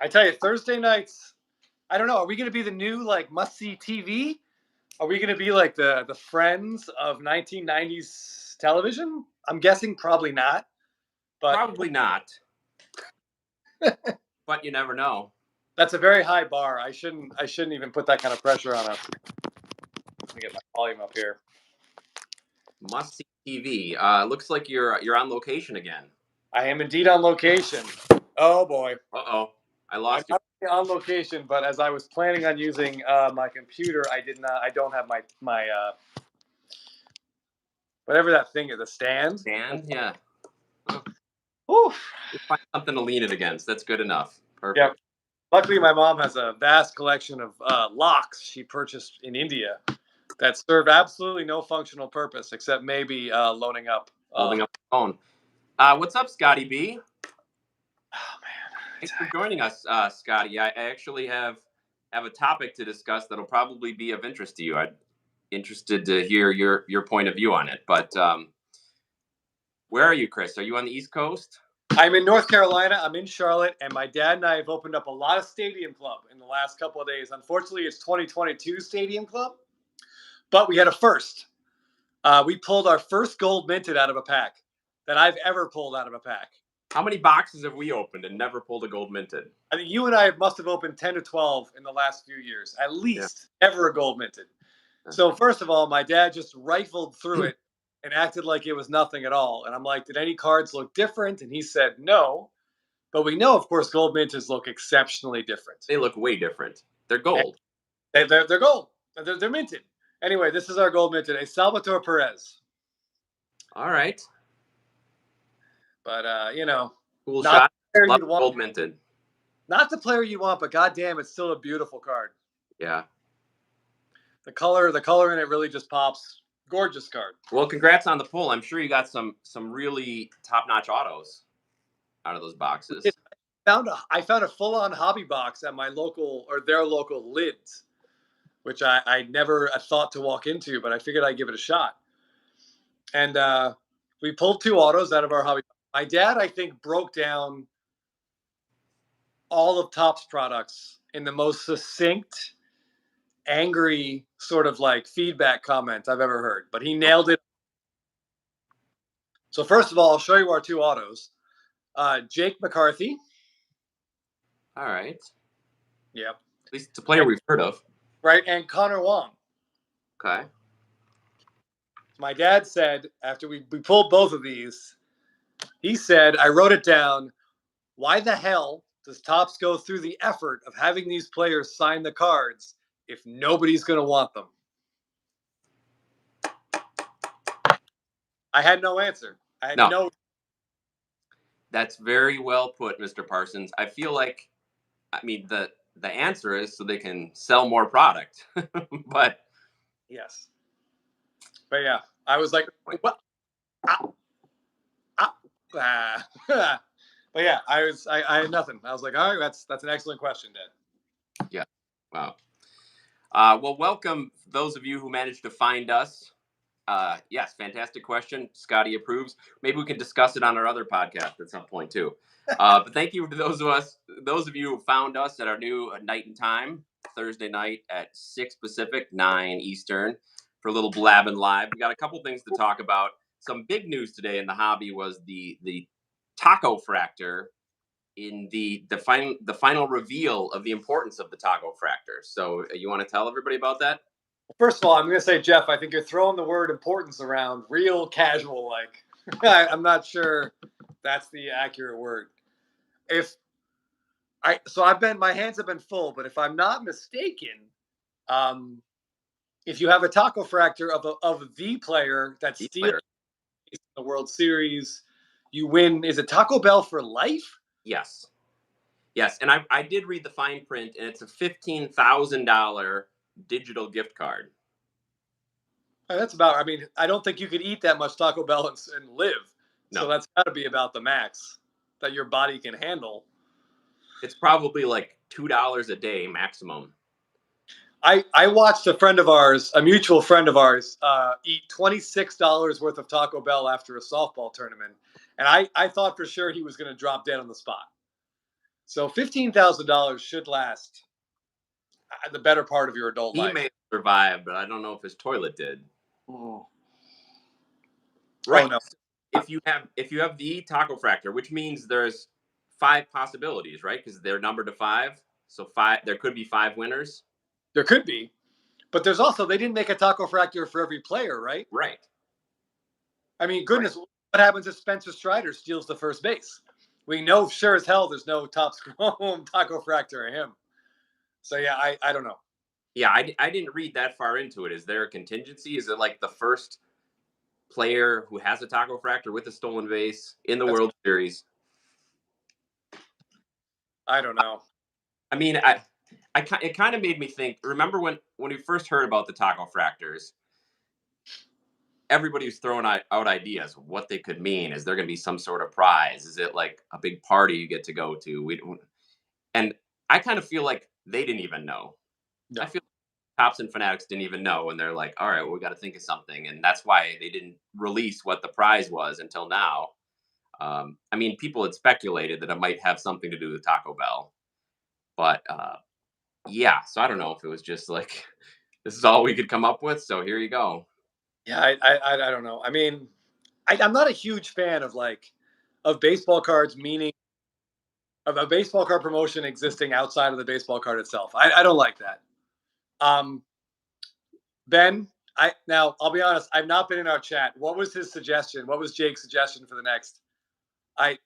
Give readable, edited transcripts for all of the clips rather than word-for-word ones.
I tell you, Thursday nights, I don't know. Are we going to be the new like must-see TV? Are we going to be like the Friends of 1990s television? I'm guessing probably not. But Probably not. But you never know. That's a very high bar. I shouldn't even put that kind of pressure on us. Let me get my volume up here. Must see TV. Looks like you're on location again. I am indeed on location. Oh boy. Uh-oh. I lost you. I'm not on location, but as I was planning on using my computer, I don't have my whatever that thing is, the stand. Stand, yeah. Oof. Find something to lean it against. That's good enough. Perfect. Yep. Luckily, my mom has a vast collection of locks she purchased in India that serve absolutely no functional purpose except maybe loading up. Holding up the phone. What's up, Scotty B? Oh man! Thanks for joining us, Scotty. I actually have a topic to discuss that'll probably be of interest to you. I'm interested to hear your point of view on it. But where are you, Chris? Are you on the East Coast? I'm in North Carolina. I'm in Charlotte, and my dad and I have opened up a lot of Stadium Club in the last couple of days. Unfortunately, it's 2022 Stadium Club, but we had a first. We pulled our first gold minted out of a pack that I've ever pulled out of a pack. How many boxes have we opened and never pulled a gold minted? I think you and I must have opened 10 to 12 in the last few years, at least, ever a gold minted. So first of all, my dad just rifled through it and acted like it was nothing at all. And I'm like, did any cards look different? And he said no. But we know, of course, gold minters look exceptionally different. They look way different. They're gold. They're gold. They're minted. Anyway, this is our gold minted, a Salvatore Perez. All right. But, cool shot. Love gold minted. Not the player you want, but goddamn, it's still a beautiful card. Yeah. The color in it really just pops. Gorgeous card. Well, congrats on the pull. I'm sure you got some really top-notch autos out of those boxes. I found a full-on hobby box at my local or their local Lids, which I never thought to walk into, but I figured I'd give it a shot. And we pulled 2 autos out of our hobby. My dad, I think, broke down all of Topps products in the most succinct, angry sort of like feedback comment I've ever heard, but he nailed it. So first of all, I'll show you our 2 autos. Jake McCarthy. All right. Yeah. At least it's a player we've heard of. Right, and Connor Wong. Okay. My dad said, after we pulled both of these, he said, I wrote it down, why the hell does Topps go through the effort of having these players sign the cards if nobody's going to want them? I had no answer. I had no. That's very well put, Mr. Parsons. I feel like, the answer is so they can sell more product. But yes. But yeah, I was like, what? But yeah, I had nothing. I was like, all right, that's an excellent question, Dad. Yeah. Wow. Well, welcome those of you who managed to find us. Yes, fantastic question. Scotty approves. Maybe we can discuss it on our other podcast at some point too. But thank you to those of you who found us at our new night and time, Thursday night at 6 Pacific, 9 Eastern, for a little Blabbin Live. We got a couple things to talk about. Some big news today in the hobby was the taco fractor in the final reveal of the importance of the taco fractor. So you want to tell everybody about that? First of all, I'm going to say, Jeff, I think you're throwing the word importance around real casual like. I'm not sure that's the accurate word. My hands have been full, but if I'm not mistaken, if you have a taco fractor of the player that's stealing the World Series, you win. Is it Taco Bell for life? Yes. And I did read the fine print, and it's a $15,000 digital gift card. That's about. I don't think you could eat that much Taco Bell and live. No. So that's got to be about the max that your body can handle. It's probably like $2 a day maximum. I watched a mutual friend of ours, eat $26 worth of Taco Bell after a softball tournament. And I thought for sure he was going to drop dead on the spot. So $15,000 should last the better part of your adult He life. may survive, but I don't know if his toilet did. Oh. Right. Oh, no. If you have the taco fractor, which means there's 5 possibilities, right? Because they're numbered to 5. So there could be 5 winners. There could be. But there's also, they didn't make a taco fractor for every player, right? Right. I mean, goodness, right. What happens if Spencer Strider steals the first base? We know sure as hell there's no top home taco fractor of him. So, yeah, I don't know. Yeah, I didn't read that far into it. Is there a contingency? Is it like the first player who has a taco fractor with a stolen base in the World Series? I don't know. I mean, it kind of made me think. Remember when we first heard about the taco fractors? Everybody was throwing out ideas of what they could mean. Is there going to be some sort of prize? Is it like a big party you get to go to? And I kind of feel like they didn't even know. No. I feel like Tops and Fanatics didn't even know, and they're like, all right, well, we got to think of something. And that's why they didn't release what the prize was until now. I mean, people had speculated that it might have something to do with Taco Bell. But yeah, so I don't know if it was just like, this is all we could come up with, so here you go. Yeah, I don't know. I mean, I'm not a huge fan of baseball cards, meaning of a baseball card promotion existing outside of the baseball card itself. I don't like that. Ben, now I'll be honest, I've not been in our chat. What was his suggestion? What was Jake's suggestion for the next?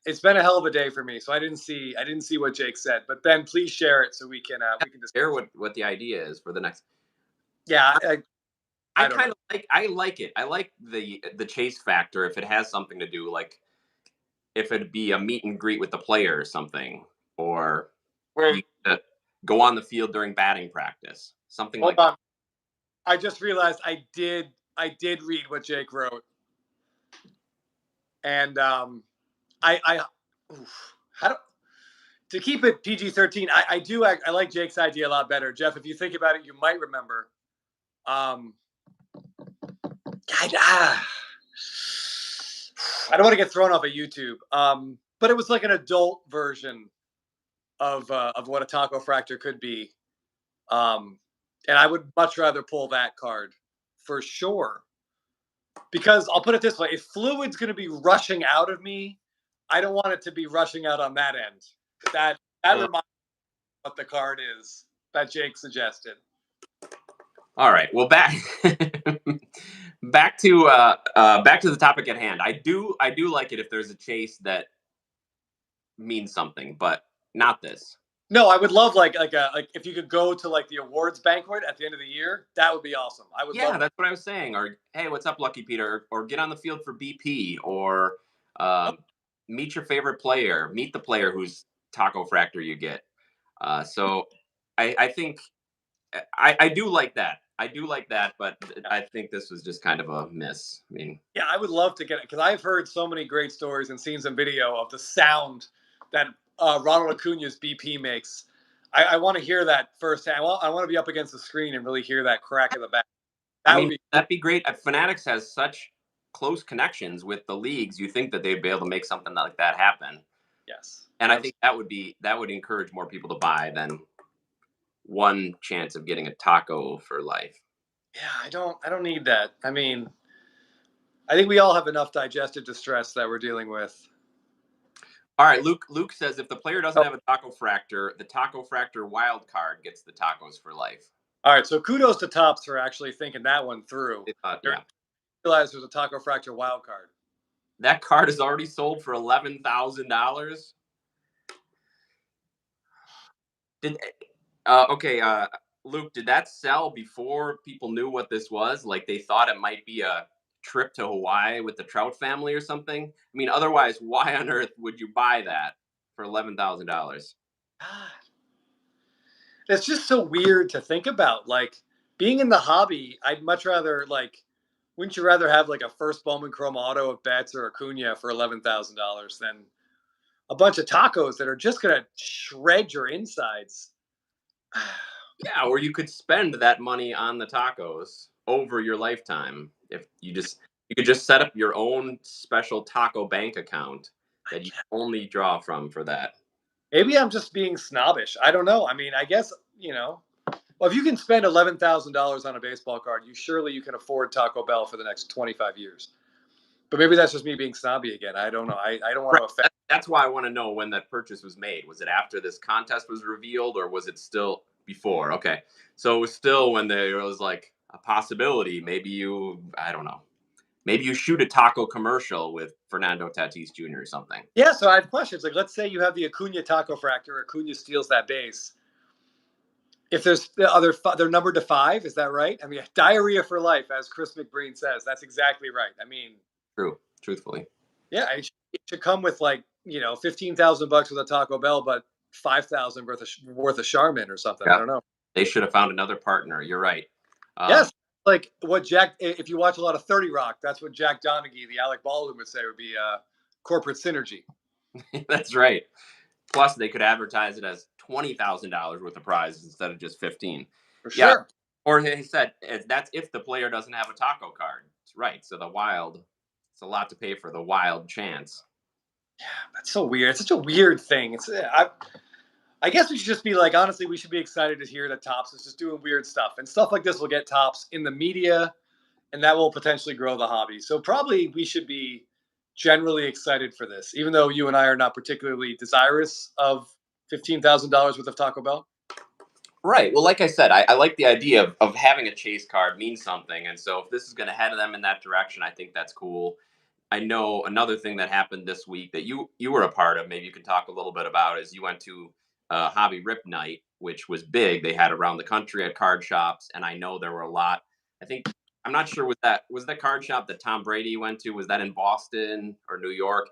It's been a hell of a day for me, so I didn't see what Jake said. But Ben, please share it so we can discuss. Share what the idea is for the next. Yeah, I kind of like it. I like the chase factor if it has something to do, like if it'd be a meet and greet with the player or something, or go on the field during batting practice, something like that. I just realized I did read what Jake wrote, and to keep it PG-13, I like Jake's idea a lot better. Jeff, if you think about it, you might remember. I don't want to get thrown off of YouTube, but it was like an adult version of what a taco fractor could be, and I would much rather pull that card for sure. Because I'll put it this way: if fluid's going to be rushing out of me, I don't want it to be rushing out on that end. That reminds me what the card is that Jake suggested. All right. Well, back to the topic at hand. I do like it if there's a chase that means something, but not this. No, I would love like if you could go to like the awards banquet at the end of the year, that would be awesome. I would. Yeah, that's what I was saying. Or hey, what's up, Lucky Peter? Or get on the field for BP, or meet your favorite player, meet the player whose taco fractor you get. So I think I do like that. I do like that, but I think this was just kind of a miss. I mean, yeah, I would love to get it because I've heard so many great stories and seen some video of the sound that Ronald Acuna's BP makes. I want to hear that firsthand. I want to be up against the screen and really hear that crack in the back. That'd be great. Fanatics has such close connections with the leagues. You think that they'd be able to make something like that happen? Yes, and I think that would encourage more people to buy than one chance of getting a taco for life. Yeah, I don't need that. I mean, I think we all have enough digestive distress that we're dealing with. All right, Luke says if the player doesn't have a taco fractor, the taco fractor wild card gets the tacos for life. All right, so kudos to Tops for actually thinking that one through. Yeah. Realize there's a taco fractor wild card. That card is already sold for $11,000. Luke, did that sell before people knew what this was? Like they thought it might be a trip to Hawaii with the Trout family or something? I mean, otherwise, why on earth would you buy that for $11,000? It's just so weird to think about. Like being in the hobby, I'd much rather wouldn't you rather have like a first Bowman Chrome auto of Betts or Acuna for $11,000 than a bunch of tacos that are just going to shred your insides? Yeah, or you could spend that money on the tacos over your lifetime. If you could just set up your own special taco bank account that you only draw from for that. Maybe I'm just being snobbish. I don't know. I mean, I guess, well, if you can spend $11,000 on a baseball card, you can afford Taco Bell for the next 25 years. But maybe that's just me being snobby again. I don't know. I don't want to offend. That's why I want to know when that purchase was made. Was it after this contest was revealed, or was it still before? Okay, so it was still when there was like a possibility. I don't know. Maybe you shoot a taco commercial with Fernando Tatis Jr. or something. Yeah, so I have questions. Like, let's say you have the Acuna taco fractor. Acuna steals that base. If there's the other, they're numbered to 5. Is that right? I mean, diarrhea for life, as Chris McBreen says. That's exactly right. I mean, true. Truthfully, yeah, it should come with like $15,000 with a Taco Bell, but 5,000 worth of Charmin or something. Yeah. I don't know. They should have found another partner. You're right. Yes, like what Jack. If you watch a lot of 30 Rock, that's what Jack Donaghy, the Alec Baldwin, would say would be corporate synergy. That's right. Plus, they could advertise it as $20,000 worth of prizes instead of just 15. For sure. Yeah. Or he said that's if the player doesn't have a taco card. Right. So the wild, it's a lot to pay for the wild chance. Yeah, that's so weird. It's such a weird thing. I guess we should just be like, honestly, we should be excited to hear that Topps is just doing weird stuff. And stuff like this will get Topps in the media, and that will potentially grow the hobby. So probably we should be generally excited for this, even though you and I are not particularly desirous of $15,000 worth of Taco Bell. Right. Well, like I said, I like the idea of having a chase card mean something. And so if this is going to head them in that direction, I think that's cool. I know another thing that happened this week that you were a part of, maybe you can talk a little bit about, is you went to Hobby Rip Night, which was big. They had around the country at card shops, and I know there were a lot. I'm not sure, was that card shop that Tom Brady went to, was that in Boston or New York?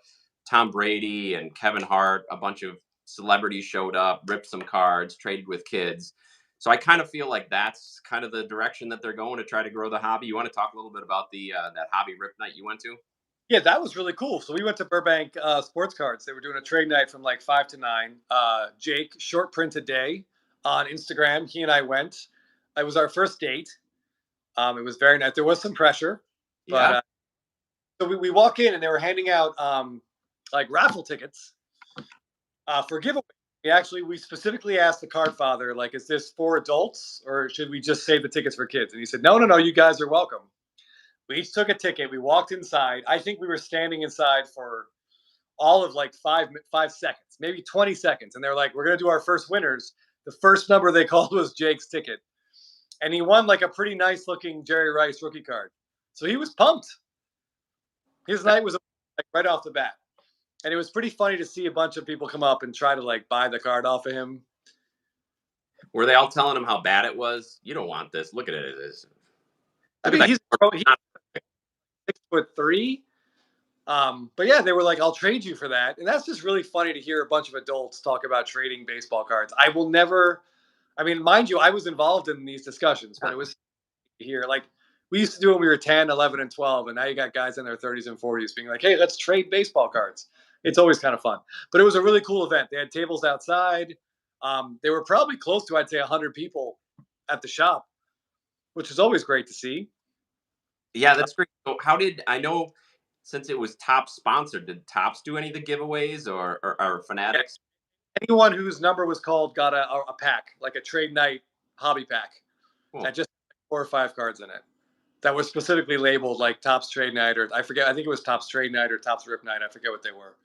Tom Brady and Kevin Hart, a bunch of celebrities showed up, ripped some cards, traded with kids. So I kind of feel like that's kind of the direction that they're going to try to grow the hobby. You want to talk a little bit about the that Hobby Rip Night you went to? Yeah, that was really cool. So we went to Burbank Sports Cards. They were doing a trade night from like 5 to 9. Jake, Short Print a Day on Instagram. He and I went. It was our first date. It was very nice. There was some pressure. But so we walk in and they were handing out like raffle tickets for giveaway. We specifically asked the card father, like, is this for adults or should we just save the tickets for kids? And he said, no, you guys are welcome. We each took a ticket. We walked inside. I think we were standing inside for all of like 5 seconds, maybe 20 seconds. And they're like, we're going to do our first winners. The first number they called was Jake's ticket. And he won like a pretty nice looking Jerry Rice rookie card. So he was pumped. His night was like right off the bat. And it was pretty funny to see a bunch of people come up and try to like buy the card off of him. Were they all telling him how bad it was? You don't want this. Look at it. I mean, he's 6'3". But yeah, they were like, I'll trade you for that. And that's just really funny to hear a bunch of adults talk about trading baseball cards. I will never, mind you, I was involved in these discussions, but it was here. Like we used to do when we were 10, 11, and 12. And now you got guys in their 30s and 40s being like, hey, let's trade baseball cards. It's always kind of fun. But it was a really cool event. They had tables outside. They were probably close to, I'd say, 100 people at the shop, which is always great to see. Yeah, that's great. So I know since it was Topps sponsored, did Topps do any of the giveaways or Fanatics? Anyone whose number was called got a pack, like a trade night hobby pack. Cool. That just had 4 or 5 cards in it that was specifically labeled like Topps trade night, or I forget. I think it was Topps trade night or Topps rip night. I forget what they were.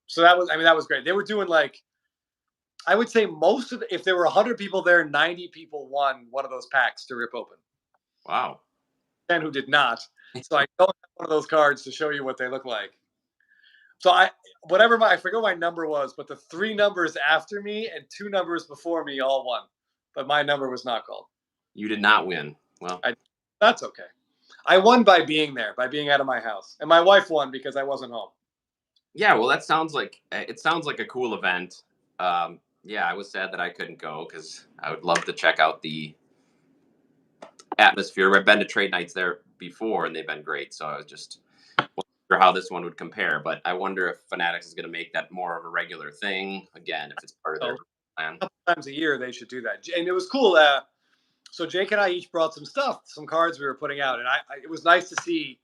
So that was great. They were doing like, I would say if there were 100 people there, 90 people won one of those packs to rip open. Wow. 10 who did not. So I don't have one of those cards to show you what they look like. So I forget what my number was, but the 3 numbers after me and 2 numbers before me all won. But my number was not called. You did not win. Well, that's okay. I won by being there, by being out of my house. And my wife won because I wasn't home. Yeah, well, it sounds like a cool event. Yeah, I was sad that I couldn't go because I would love to check out the atmosphere. I've been to trade nights there before, and they've been great. So I was just wondering how this one would compare. But I wonder if Fanatics is going to make that more of a regular thing again, if it's part of their plan. A couple times a year, they should do that. And it was cool. So Jake and I each brought some cards we were putting out, and it was nice to see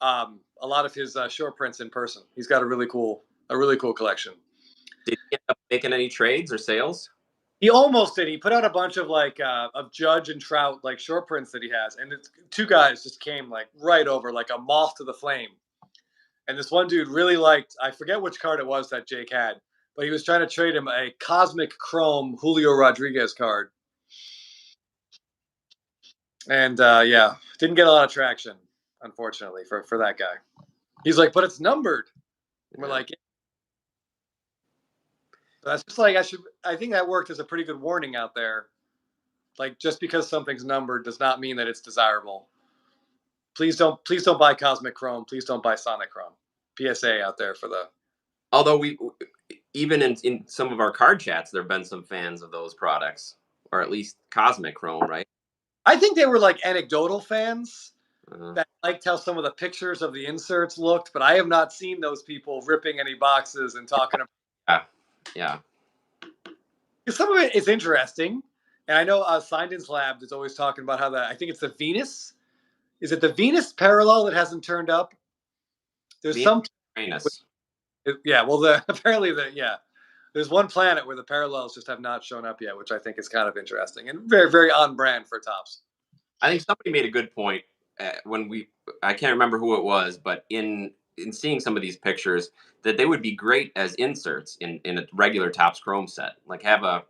a lot of his short prints in person. He's got a really cool collection. Did he end up making any trades or sales? He almost did. He put out a bunch of of Judge and Trout like short prints that he has, and two guys just came like right over like a moth to the flame. And this one dude really liked, I forget which card it was that Jake had, but he was trying to trade him a Cosmic Chrome Julio Rodriguez card. And didn't get a lot of traction, unfortunately, for that guy. He's like, but it's numbered. And we're like, yeah. So that's just like, I think that worked as a pretty good warning out there. Like, just because something's numbered does not mean that it's desirable. Please don't buy Cosmic Chrome. Please don't buy Sonic Chrome. PSA out there for the. Although even in some of our card chats, there have been some fans of those products, or at least Cosmic Chrome, right? I think they were like anecdotal fans that liked how some of the pictures of the inserts looked, but I have not seen those people ripping any boxes and talking about. Yeah. Some of it is interesting, and I know Sindon's Lab is always talking about how I think it's the Venus. Is it the Venus parallel that hasn't turned up? There's Venus. Yeah, well, apparently there's one planet where the parallels just have not shown up yet, which I think is kind of interesting and very, very on brand for Topps. I think somebody made a good point I can't remember who it was, but in seeing some of these pictures, that they would be great as inserts in a regular Topps Chrome set. Like have a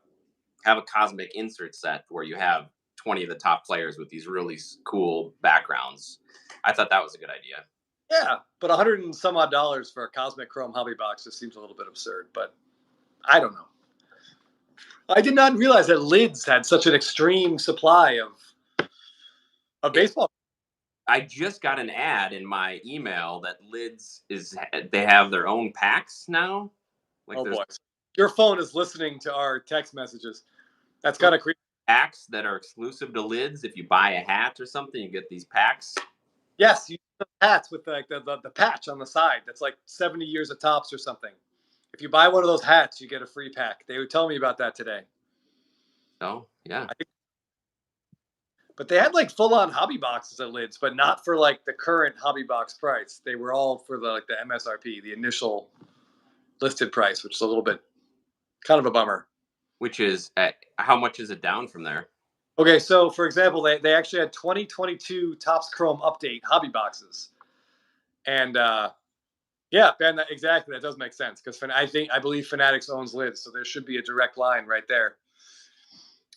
cosmic insert set where you have 20 of the top players with these really cool backgrounds. I thought that was a good idea. Yeah, but $100 and some odd for a Cosmic Chrome hobby box just seems a little bit absurd, but I don't know. I did not realize that Lids had such an extreme supply of baseball. I just got an ad in my email that Lids they have their own packs now. Like boy. Your phone is listening to our text messages. That's kind of creepy. Packs that are exclusive to Lids. If you buy a hat or something, you get these packs. Yes, you get the hats with like the patch on the side. That's like 70 years of Topps or something. If you buy one of those hats, you get a free pack. They would tell me about that today. Oh, yeah. But they had like full-on hobby boxes at Lids, but not for like the current hobby box price. They were all for the MSRP, the initial listed price, which is a little bit kind of a bummer. Which is how much is it down from there? Okay, so for example, they actually had 2022 Topps Chrome Update hobby boxes, and yeah, Ben, exactly, that does make sense because I believe Fanatics owns Lids, so there should be a direct line right there.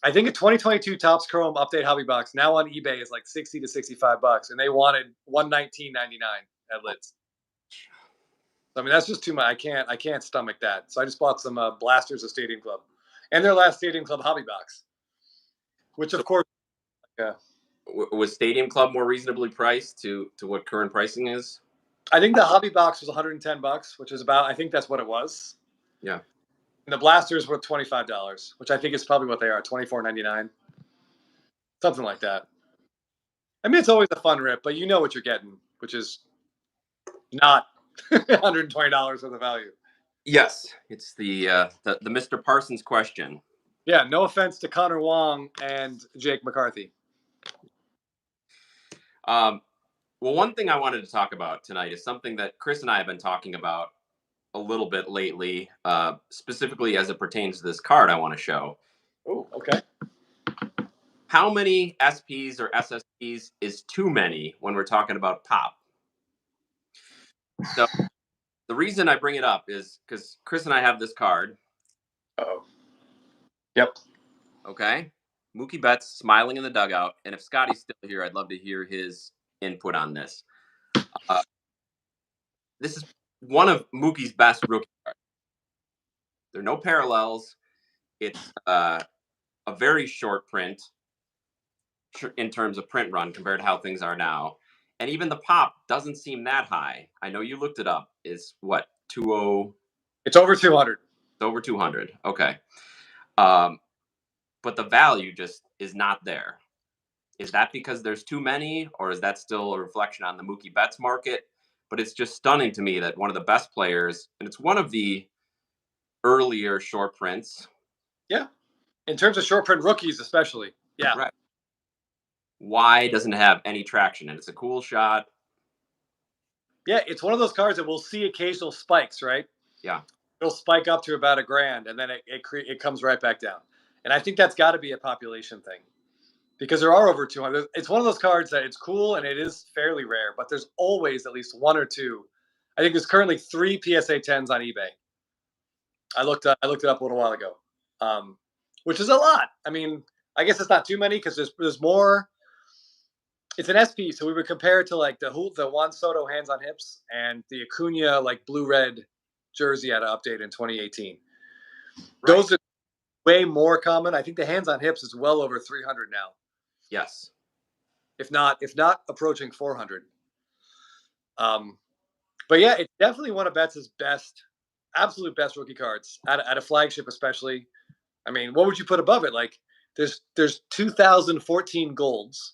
I think a 2022 Topps Chrome Update hobby box now on eBay is like $60 to $65, and they wanted $119.99 at Lids. I mean, that's just too much. I can't stomach that. So I just bought some Blasters of Stadium Club, and their last Stadium Club hobby box, which of course, was Stadium Club more reasonably priced to what current pricing is? I think the hobby box was $110, which is about. I think that's what it was. Yeah. And the Blasters were $25, which I think is probably what they are, $24.99, something like that. I mean, it's always a fun rip, but you know what you're getting, which is not $120 of the value. Yes, it's the Mr. Parsons question. Yeah, no offense to Connor Wong and Jake McCarthy. Well, one thing I wanted to talk about tonight is something that Chris and I have been talking about a little bit lately, specifically as it pertains to this card I want to show. Oh, okay. How many SPs or SSPs is too many when we're talking about pop? So the reason I bring it up is because Chris and I have this card. Uh-oh. Yep. Okay. Mookie Betts smiling in the dugout. And if Scotty's still here, I'd love to hear his input on this. This is one of Mookie's best rookie cards. There are no parallels. It's a very short print in terms of print run compared to how things are now. And even the pop doesn't seem that high. I know you looked it up. Is what, 20? It's over 200. It's over 200. Okay. But the value just is not there. Is that because there's too many, or is that still a reflection on the Mookie Betts market? But it's just stunning to me that one of the best players, and it's one of the earlier short prints. Yeah. In terms of short print rookies, especially. Yeah. Right. Why doesn't it have any traction? And it's a cool shot. Yeah, it's one of those cards that we'll see occasional spikes, right? Yeah. it'll spike up to about $1,000, and then it comes right back down. And I think that's got to be a population thing, because there are over 200. It's one of those cards that it's cool and it is fairly rare, but there's always at least one or two. I think there's currently 3 PSA 10s on eBay. I looked it up a little while ago, which is a lot. I mean, I guess it's not too many because there's more. It's an SP, so we would compare it to like the Juan Soto hands on hips and the Acuna like blue-red jersey had an update in 2018. Right. Those are way more common. I think the hands on hips is well over 300 now. Yes, if not approaching 400. But yeah, it's definitely one of Betts' absolute best rookie cards at a flagship, especially. I mean, what would you put above it? Like, there's 2014 golds.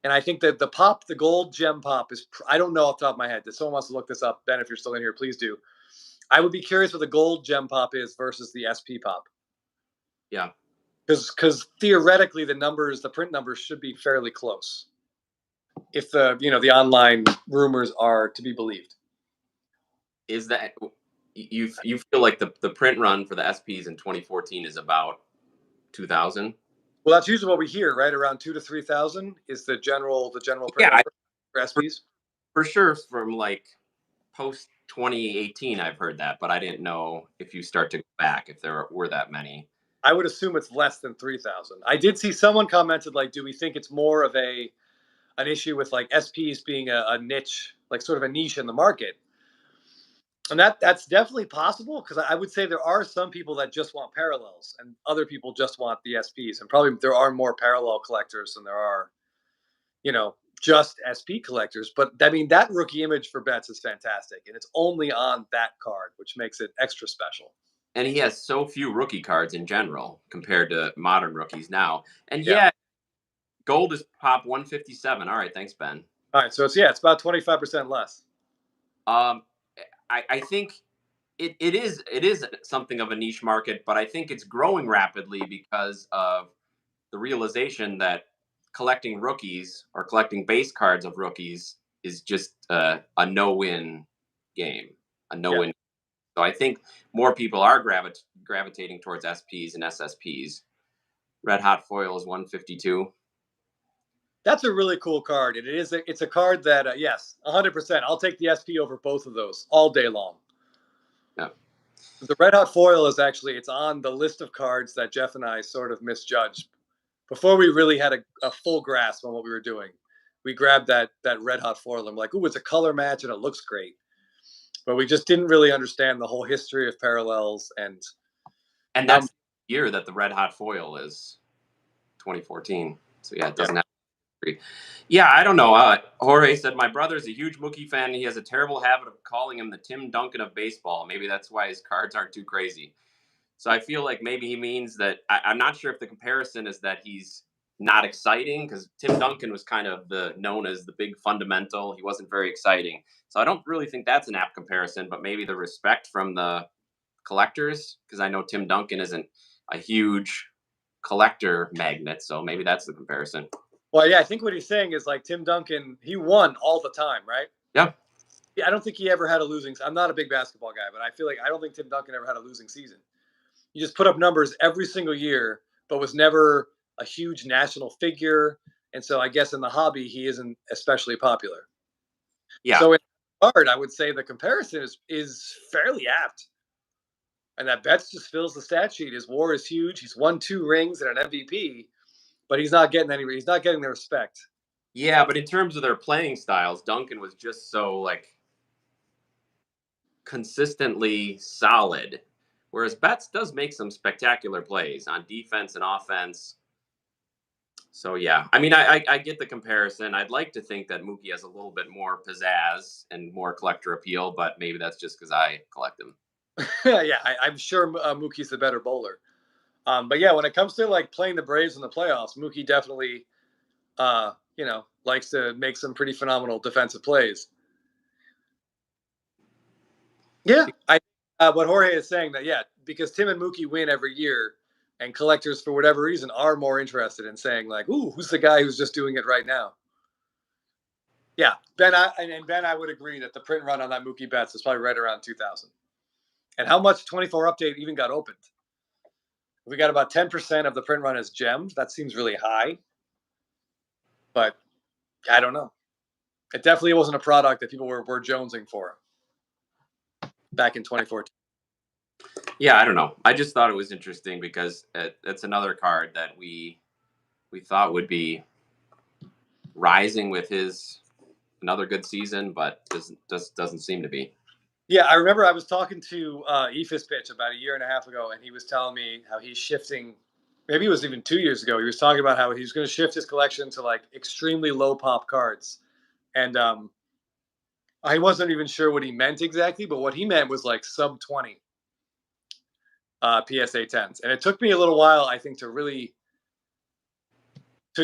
And I think that the gold gem pop is, I don't know off the top of my head. If someone wants to look this up, Ben, if you're still in here, please do. I would be curious what the gold gem pop is versus the SP pop. Yeah. Because theoretically, the print numbers should be fairly close, if the online rumors are to be believed. Is that you feel like the print run for the SPs in 2014 is about 2,000? Well, that's usually what we hear, right? Around 2,000 to 3,000 is the general print number for SPs. For sure, from like post 2018, I've heard that, but I didn't know if you start to go back if there were that many. I would assume it's less than 3,000. I did see someone commented, like, do we think it's more of an issue with like SPs being a niche, like sort of a niche in the market? And that's definitely possible, because I would say there are some people that just want parallels and other people just want the SPs. And probably there are more parallel collectors than there are, just SP collectors. But I mean, that rookie image for Betts is fantastic. And it's only on that card, which makes it extra special. And he has so few rookie cards in general compared to modern rookies now. And gold is pop 157. All right, thanks, Ben. All right, so it's about 25% less. I think it is something of a niche market, but I think it's growing rapidly because of the realization that collecting rookies or collecting base cards of rookies is just a no-win game, a no-win. So I think more people are gravitating towards SPs and SSPs. Red Hot Foil is 152. That's a really cool card. It's a card that, yes, 100%. I'll take the SP over both of those all day long. Yeah. The Red Hot Foil is it's on the list of cards that Jeff and I sort of misjudged. Before we really had a full grasp on what we were doing, we grabbed that Red Hot Foil. I'm like, ooh, it's a color match and it looks great. But we just didn't really understand the whole history of parallels. And that's the year that the Red Hot Foil is 2014. So yeah, it doesn't have. Yeah, I don't know. Jorge said, my brother's a huge Mookie fan. And he has a terrible habit of calling him the Tim Duncan of baseball. Maybe that's why his cards aren't too crazy. So I feel like maybe he means that. I'm not sure if the comparison is that he's not exciting, because Tim Duncan was kind of known as the big fundamental. He wasn't very exciting. So I don't really think that's an apt comparison, but maybe the respect from the collectors, because I know Tim Duncan isn't a huge collector magnet. So maybe that's the comparison. Well, yeah, I think what he's saying is like Tim Duncan, he won all the time, right? Yeah. Yeah, I don't think he ever had a losing. I'm not a big basketball guy, but I feel like I don't think Tim Duncan ever had a losing season. He just put up numbers every single year, but was never a huge national figure. And so I guess in the hobby, he isn't especially popular. Yeah. So in the card, I would say the comparison is fairly apt. And that Betts just fills the stat sheet. His WAR is huge. He's won 2 rings and an MVP. But he's not getting the respect. Yeah, but in terms of their playing styles, Duncan was just so consistently solid. Whereas Betts does make some spectacular plays on defense and offense. So yeah, I mean, I get the comparison. I'd like to think that Mookie has a little bit more pizzazz and more collector appeal, but maybe that's just because I collect them. Yeah, I'm sure Mookie's the better bowler. But yeah, when it comes to playing the Braves in the playoffs, Mookie definitely, likes to make some pretty phenomenal defensive plays. Yeah, what Jorge is saying that, because Tim and Mookie win every year, and collectors for whatever reason are more interested in saying ooh, who's the guy who's just doing it right now? Yeah, Ben, I would agree that the print run on that Mookie Betts is probably right around 2,000. And how much 24 update even got opened? We got about 10% of the print run as gemmed. That seems really high. But I don't know. It definitely wasn't a product that people were jonesing for back in 2014. Yeah, I don't know. I just thought it was interesting because it's another card that we thought would be rising with his another good season, but doesn't seem to be. Yeah, I remember I was talking to Ephus Pitch about a year and a half ago, and he was telling me how he's shifting. Maybe it was even 2 years ago. He was talking about how he's going to shift his collection to like extremely low pop cards, and I wasn't even sure what he meant exactly, but what he meant was like sub 20 PSA 10s, and it took me a little while, I think, to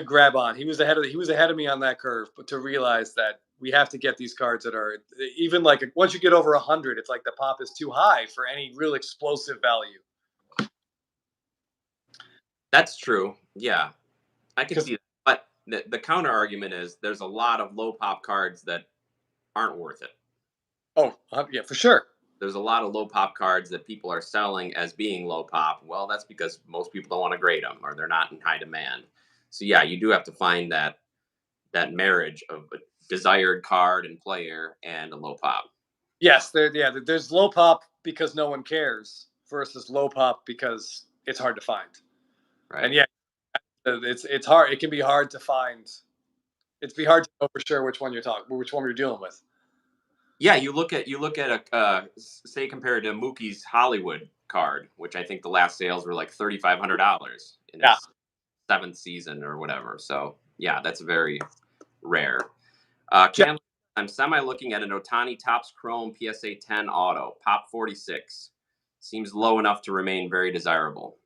grab on. He was ahead of me on that curve, but to realize that we have to get these cards that are even like once you get over 100, it's like the pop is too high for any real explosive value. That's true. Yeah, I can see that. But the counter argument is there's a lot of low pop cards that aren't worth it. Oh, yeah, for sure. There's a lot of low pop cards that people are selling as being low pop. Well, that's because most people don't want to grade them or they're not in high demand. So yeah, you do have to find that marriage of a desired card and player and a low pop. Yes, there's low pop because no one cares versus low pop because it's hard to find. Right. And yeah, it's hard. It can be hard to find. It'd be hard to know for sure which one we're dealing with. Yeah, you look at a say compared to Mookie's Hollywood card, which I think the last sales were like $3,500 in his 7th season or whatever. So yeah, that's very rare. I'm semi looking at an Ohtani Topps Chrome PSA 10 auto, pop 46. Seems low enough to remain very desirable.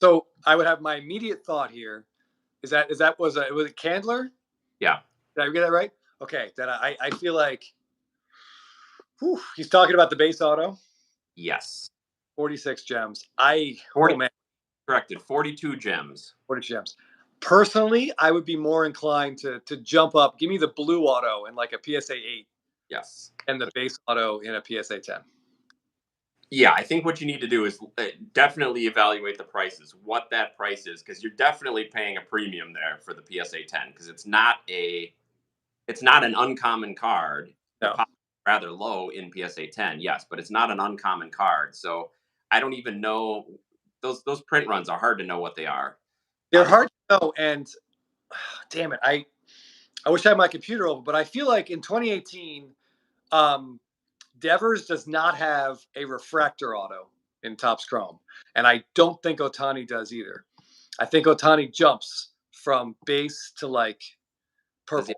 So I would have my immediate thought here. Was it Candler? Yeah. Did I get that right? Okay. Then I feel like he's talking about the base auto. Yes. 46 gems. 40, corrected. 42 gems. 40 gems. Personally, I would be more inclined to jump up. Give me the blue auto in like a PSA 8. Yes. And the base auto in a PSA 10. Yeah, I think what you need to do is definitely evaluate the prices, what that price is, because you're definitely paying a premium there for the PSA 10 because it's not an uncommon card. No. The pop is rather low in PSA 10, yes, but it's not an uncommon card. So I don't even know those print runs are hard to know what they are. They're hard to know, and damn it, I wish I had my computer open, but I feel like in 2018, Devers does not have a refractor auto in Topps Chrome, and I don't think Ohtani does either. I think Ohtani jumps from base to like purple.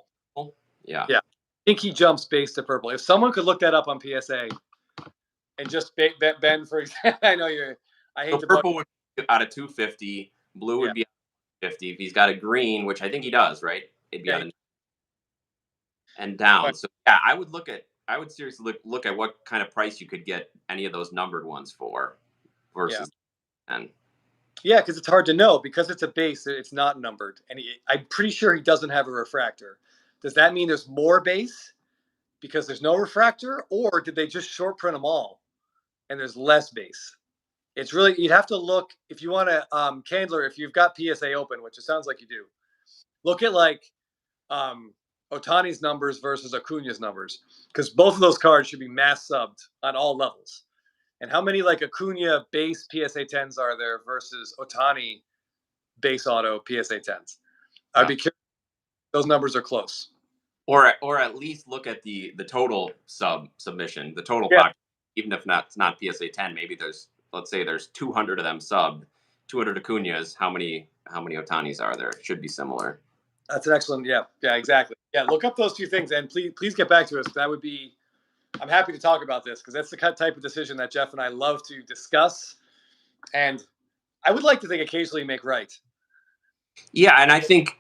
Yeah. I think he jumps base to purple. If someone could look that up on PSA and just Ben, for example, I know I hate so purple would be out of 250, blue would be out of 50. If he's got a green, which I think he does, right? It'd be out of and down. Right. So yeah, I would seriously look at what kind of price you could get any of those numbered ones for versus and because it's hard to know because it's a base. It's not numbered, and I'm pretty sure he doesn't have a refractor. Does that mean there's more base because there's no refractor, or did they just short print them all and there's less base? It's really you'd have to look if you want to Candler. If you've got PSA open, which it sounds like you do, look at like Ohtani's numbers versus Acuna's numbers because both of those cards should be mass subbed on all levels. And how many like Acuna base PSA 10s are there versus Ohtani base auto PSA 10s? I'd be curious. Those numbers are close. Or at least look at the total submission, the total box, even if it's not PSA 10. Maybe let's say there's 200 of them subbed, 200 Acunas. How many Ohtanis are there? It should be similar. That's an excellent. Yeah, exactly. Yeah, look up those two things and please get back to us. That would be. I'm happy to talk about this because that's the type of decision that Jeff and I love to discuss, and I would like to think occasionally make right. Yeah, and I think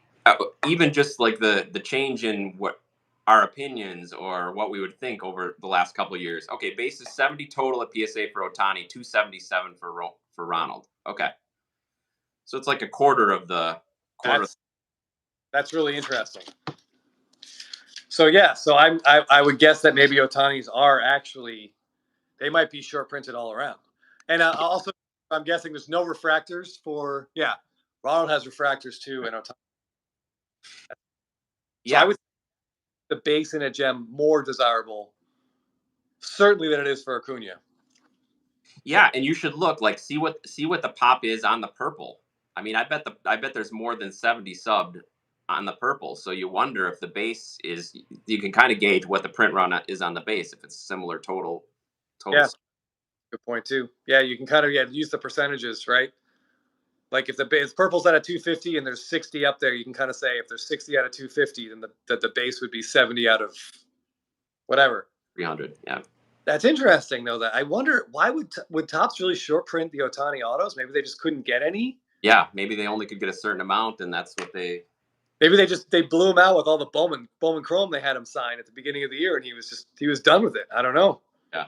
even just like the change in what our opinions or what we would think over the last couple of years. Okay, base is 70 total at PSA for Ohtani, 277 for Ronald. Okay, so it's like a quarter of the quarter. That's really interesting. So yeah, so I would guess that maybe Ohtani's are actually, they might be short printed all around. And also, I'm guessing there's no refractors for, yeah, Ronald has refractors too, and Ohtani. So I Yeah, would the base in a gem more desirable, certainly than it is for Acuna. yeah, and you should look like see what the pop is on the purple. I mean, I bet there's more than 70 subbed on the purple. So you wonder if the base is, you can kind of gauge what the print run is on the base if it's similar total. Yeah, good point too. Yeah, you can kind of use the percentages, right? Like if the base purple's at a 250 and there's 60 up there, you can kind of say if there's 60 out of 250, then the base would be 70 out of whatever. 300. Yeah. That's interesting though. That I wonder why would Topps really short print the Ohtani autos? Maybe they just couldn't get any. Yeah, maybe they only could get a certain amount, and that's what they. Maybe they blew him out with all the Bowman Chrome they had him sign at the beginning of the year, and he was done with it. I don't know. Yeah.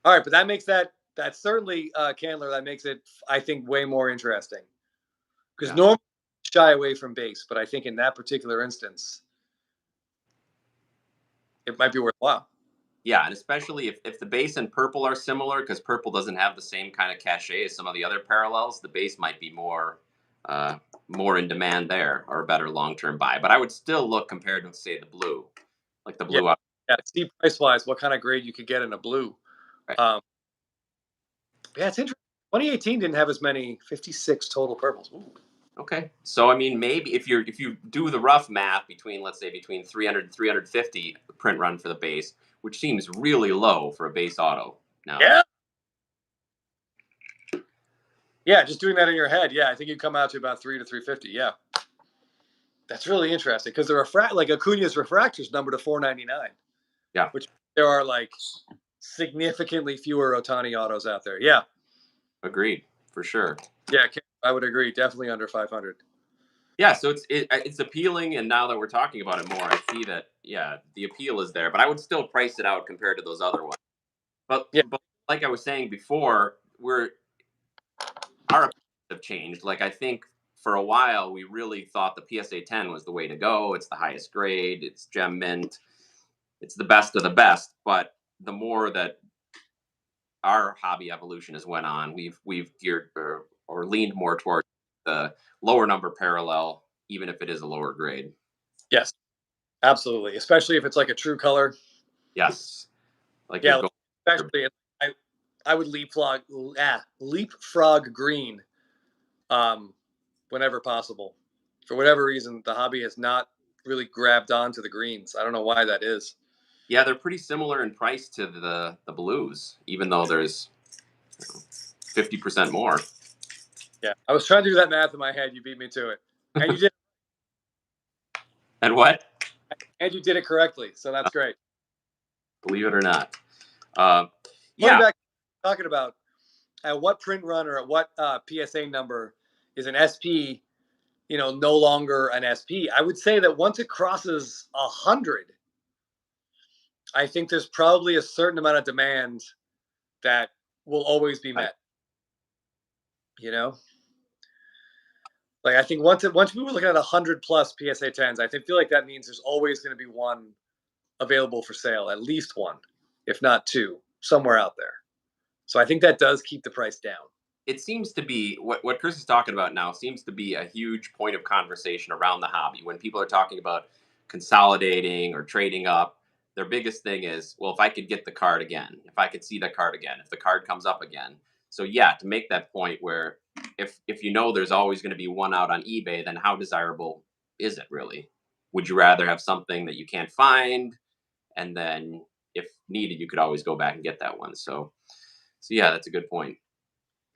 All right, but that makes that certainly Candler. That makes it, I think, way more interesting because normally shy away from base, but I think in that particular instance, it might be worthwhile. Yeah, and especially if the base and purple are similar, because purple doesn't have the same kind of cachet as some of the other parallels, the base might be more in demand there, or a better long-term buy. But I would still look compared to, say, the blue, like the blue. Yeah, see price-wise what kind of grade you could get in a blue. Right. Yeah, it's interesting. 2018 didn't have as many, 56 total purples. Ooh. Okay, so I mean, maybe if you do the rough math between, let's say, between 300 and 350 print run for the base, which seems really low for a base auto now. Yeah, just doing that in your head. Yeah, I think you come out to about 3 to 350. Yeah, that's really interesting because the like Acuna's refractors number to 499. Yeah, which there are like significantly fewer Ohtani autos out there. Yeah, agreed for sure. Yeah, I would agree. Definitely under 500. Yeah, so it's appealing, and now that we're talking about it more, I see that the appeal is there. But I would still price it out compared to those other ones. But like I was saying before, our opinions have changed. Like I think for a while we really thought the PSA 10 was the way to go. It's the highest grade. It's gem mint. It's the best of the best. But the more that our hobby evolution has went on, we've geared or leaned more towards the lower number parallel, even if it is a lower grade. Yes, absolutely. Especially if it's like a true color. Yes. Like especially I would leapfrog green whenever possible. For whatever reason, the hobby has not really grabbed onto the greens. I don't know why that is. Yeah, they're pretty similar in price to the blues, even though there's 50% more. Yeah, I was trying to do that math in my head. You beat me to it, and you did. And what? And you did it correctly, so that's great. Believe it or not. Back, talking about at what print run or at what PSA number is an SP, no longer an SP. I would say that once it crosses 100, I think there's probably a certain amount of demand that will always be met. Like I think once we were looking at 100 plus PSA 10s, I feel like that means there's always going to be one available for sale, at least one, if not two, somewhere out there. So I think that does keep the price down. It seems to be what Chris is talking about now seems to be a huge point of conversation around the hobby. When people are talking about consolidating or trading up, their biggest thing is, well, if I could get the card again, if I could see the card again, if the card comes up again. So yeah, to make that point where if there's always going to be one out on eBay, then how desirable is it really? Would you rather have something that you can't find, and then if needed, you could always go back and get that one? So yeah, that's a good point.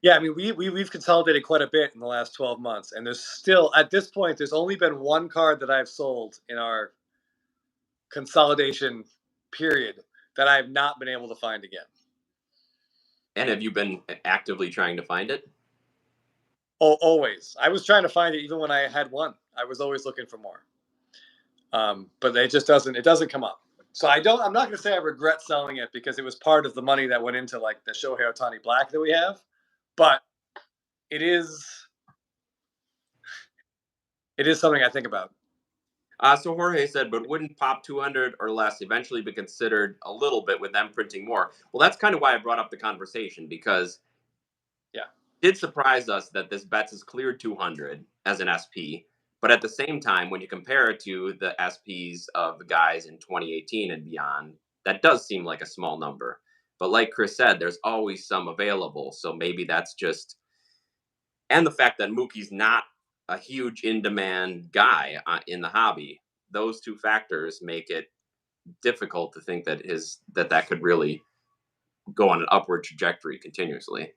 Yeah, I mean, we've consolidated quite a bit in the last 12 months, and there's still, at this point, there's only been one card that I've sold in our consolidation period that I have not been able to find again. And have you been actively trying to find it? Oh, always. I was trying to find it even when I had one. I was always looking for more. But it just doesn't come up. So I'm not going to say I regret selling it because it was part of the money that went into like the Shohei Ohtani Black that we have. But it is something I think about. So Jorge said, but wouldn't Pop 200 or less eventually be considered a little bit with them printing more? Well, that's kind of why I brought up the conversation, because Yeah. it did surprise us that this Betts has cleared 200 as an SP. But at the same time, when you compare it to the SPs of the guys in 2018 and beyond, that does seem like a small number. But like Chris said, there's always some available. So maybe that's just, and the fact that Mookie's not a huge in demand guy in the hobby, those two factors make it difficult to think that that could really go on an upward trajectory continuously.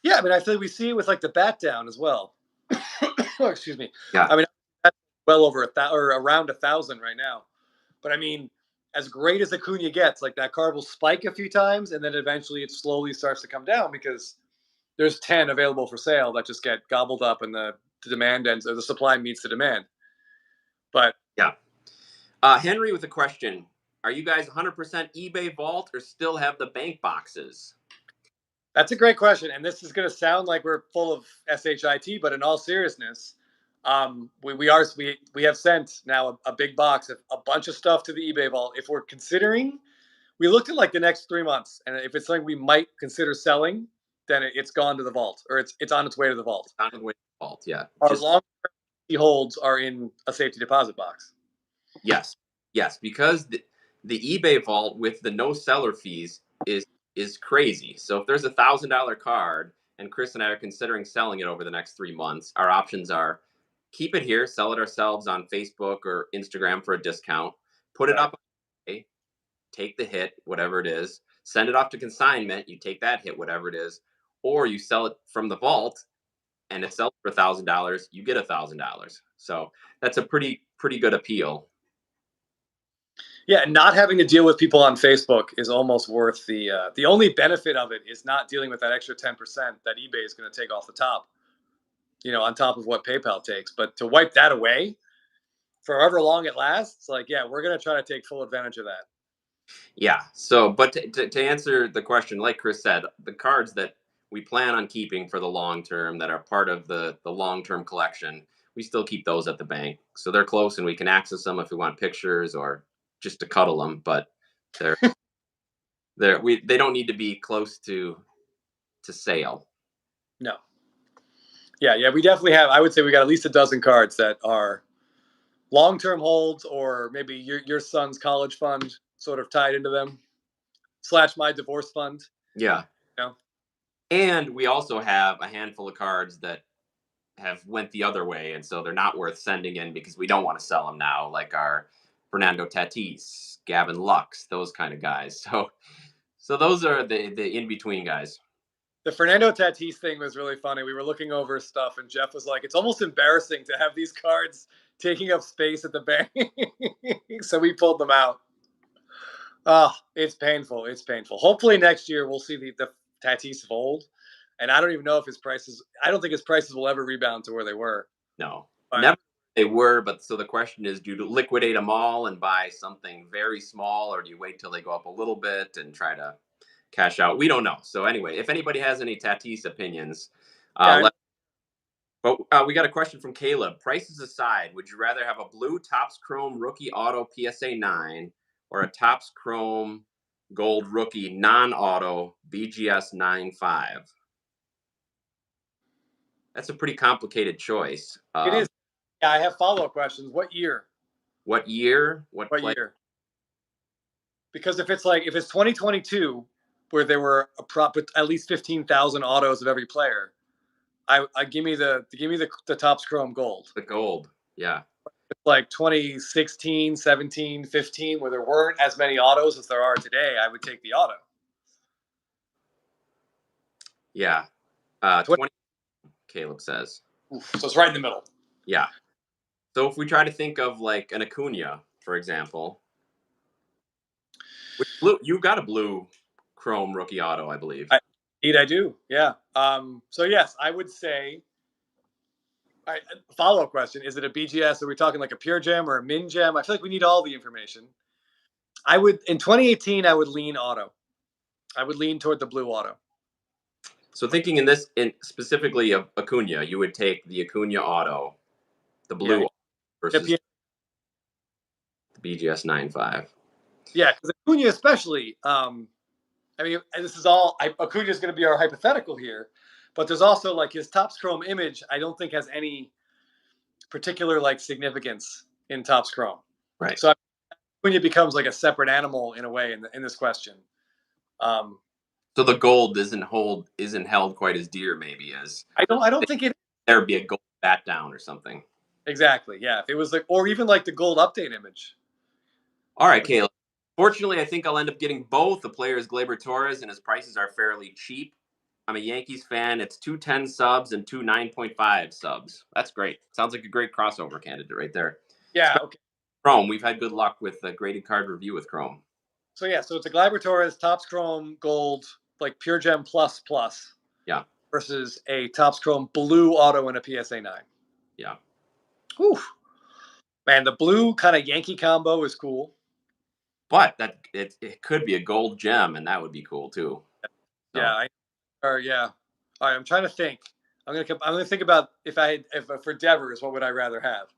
Yeah, I mean, I feel like we see it with like the bat down as well. Oh, excuse me. Yeah. I mean, that's well over or around 1,000 right now. But I mean, as great as Acuna gets, like that card will spike a few times, and then eventually it slowly starts to come down because there's 10 available for sale that just get gobbled up, and the demand ends, or the supply meets the demand. But yeah. Henry with a question. Are you guys 100% eBay vault or still have the bank boxes? that's a great question, and this is going to sound like we're full of shit, but in all seriousness, we have sent now a big box of a bunch of stuff to the eBay vault. If we're considering, we looked at like the next 3 months, and if it's something we might consider selling, then it's gone to the vault, or it's on its way to the vault. On the way to the vault, yeah. Our long-term holds are in a safety deposit box. Yes, because the eBay vault with the no seller fees is crazy. So if there's $1,000 card and Chris and I are considering selling it over the next 3 months, our options are keep it here, sell it ourselves on Facebook or Instagram for a discount, put it up, take the hit, whatever it is, send it off to consignment, you take that hit, whatever it is, or you sell it from the vault and it sells for $1,000, you get $1,000. So that's a pretty good appeal. Yeah, not having to deal with people on Facebook is almost worth the only benefit of it is not dealing with that extra 10% that eBay is going to take off the top, on top of what PayPal takes. But to wipe that away for however long it lasts, like, yeah, we're going to try to take full advantage of that. Yeah. So, but to answer the question, like Chris said, the cards that we plan on keeping for the long term that are part of the long term collection, we still keep those at the bank. So they're close and we can access them if we want pictures or just to cuddle them. But they don't need to be close to sale. No. Yeah, we definitely have. I would say we got at least a dozen cards that are long-term holds, or maybe your son's college fund sort of tied into them, / my divorce fund. Yeah. And we also have a handful of cards that have went the other way, and so they're not worth sending in because we don't want to sell them now, like our Fernando Tatis, Gavin Lux, those kind of guys. So those are the in-between guys. The Fernando Tatis thing was really funny. We were looking over stuff, and Jeff was like, it's almost embarrassing to have these cards taking up space at the bank. So we pulled them out. Oh, it's painful. It's painful. Hopefully next year we'll see the Tatis fold. And I don't even know if I don't think his prices will ever rebound to where they were. No, never they were. But so the question is, do you liquidate them all and buy something very small, or do you wait till they go up a little bit and try to cash out? We don't know. So anyway, if anybody has any Tatis opinions, but we got a question from Caleb. Prices aside, would you rather have a blue Topps Chrome rookie auto PSA 9 or a Topps Chrome gold rookie non-auto BGS 9.5? That's a pretty complicated choice. It is. Yeah, I have follow-up questions. What year? What year? What year? Because if it's 2022, where there were at least 15,000 autos of every player, I give me the Topps Chrome gold. The gold, yeah. It's like 2016, 17, 15, where there weren't as many autos as there are today. I would take the auto. Yeah, 20. Caleb says. So it's right in the middle. Yeah. So if we try to think of like an Acuna, for example, you got a blue Chrome rookie auto, I believe. Indeed, I do. Yeah. So yes, I would say. Follow-up question: is it a BGS? Are we talking like a pure gem or a min gem? I feel like we need all the information. In 2018, I would lean auto. I would lean toward the blue auto. So thinking specifically of Acuna, you would take the Acuna auto, the blue versus BGS 9.5. Yeah, because Acuna especially. I mean, this is all Acuna is going to be our hypothetical here, but there's also like his Topps Chrome image. I don't think has any particular like significance in Topps Chrome. Right. So Acuna becomes like a separate animal in a way in this question. So the gold isn't held quite as dear, maybe, as I don't think it. There would be a gold bat down or something. Exactly. Yeah. If it was like, or even like the gold update image. All right, Caleb. Fortunately, I think I'll end up getting both the players Gleyber Torres, and his prices are fairly cheap. I'm a Yankees fan. It's 210 subs and 9.5 subs. That's great. Sounds like a great crossover candidate right there. Yeah. Okay. Chrome. We've had good luck with the graded card review with Chrome. So yeah, so it's a Gleyber Torres Topps Chrome Gold, like Pure Gem Plus. Yeah. Versus a Topps Chrome Blue Auto and a PSA 9. Yeah. Whew. Man, the blue kind of Yankee combo is cool. But it could be a gold gem, and that would be cool too. So. Yeah. Yeah. All right. I'm trying to think. I'm gonna think about if for Devers, what would I rather have?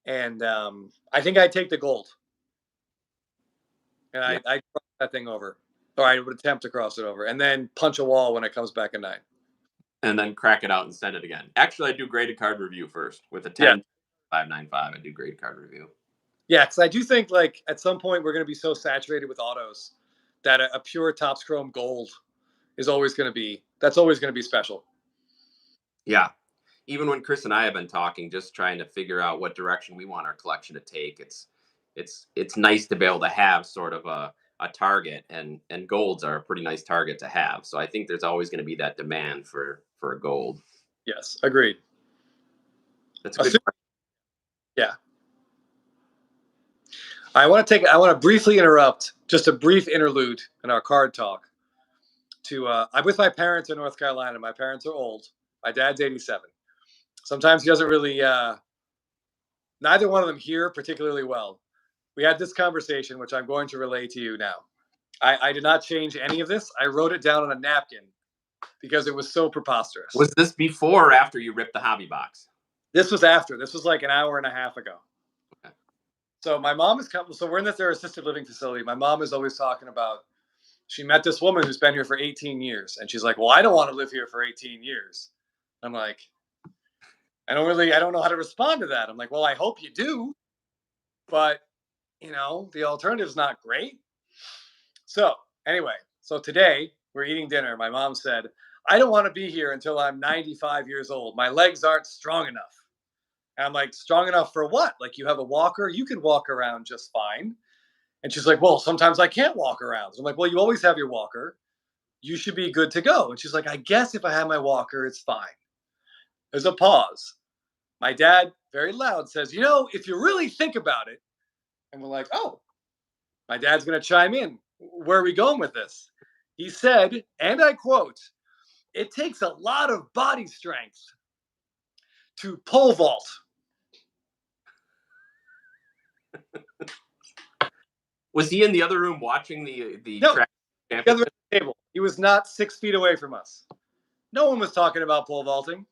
And I think I'd take the gold. And yeah. I'd cross that thing over. Or I would attempt to cross it over and then punch a wall when it comes back at 9. And then crack it out and send it again. Actually, I do graded card review first with a 10.595. I do graded card review. Yeah, because I do think like at some point we're going to be so saturated with autos that a pure Topps Chrome Gold is always going to be special. Yeah. Even when Chris and I have been talking, just trying to figure out what direction we want our collection to take, it's nice to be able to have sort of a target, and golds are a pretty nice target to have. So I think there's always going to be that demand for a gold. Yes, agreed. That's a good question. Yeah. I want to briefly interrupt, just a brief interlude in our card talk. I'm with my parents in North Carolina. My parents are old. My dad's 87. Sometimes he doesn't really, neither one of them hear particularly well. We had this conversation, which I'm going to relay to you now. I did not change any of this. I wrote it down on a napkin because it was so preposterous. Was this before or after you ripped the hobby box? This was after. This was like an hour and a half ago. Okay. So my mom is coming. So we're in their assisted living facility. My mom is always talking about, she met this woman who's been here for 18 years. And she's like, well, I don't want to live here for 18 years. I'm like, I don't know how to respond to that. I'm like, well, I hope you do. But, the alternative's not great. So anyway, today we're eating dinner. My mom said, I don't want to be here until I'm 95 years old. My legs aren't strong enough. And I'm like, strong enough for what? Like, you have a walker? You can walk around just fine. And she's like, well, sometimes I can't walk around. So I'm like, well, you always have your walker. You should be good to go. And she's like, I guess if I have my walker, it's fine. There's a pause. My dad, very loud, says, if you really think about it. And we're like, oh, my dad's going to chime in. Where are we going with this? He said, and I quote, it takes a lot of body strength to pole vault. Was he in the other room watching the no, track the other table? He was not 6 feet away from us. No one was talking about pole vaulting.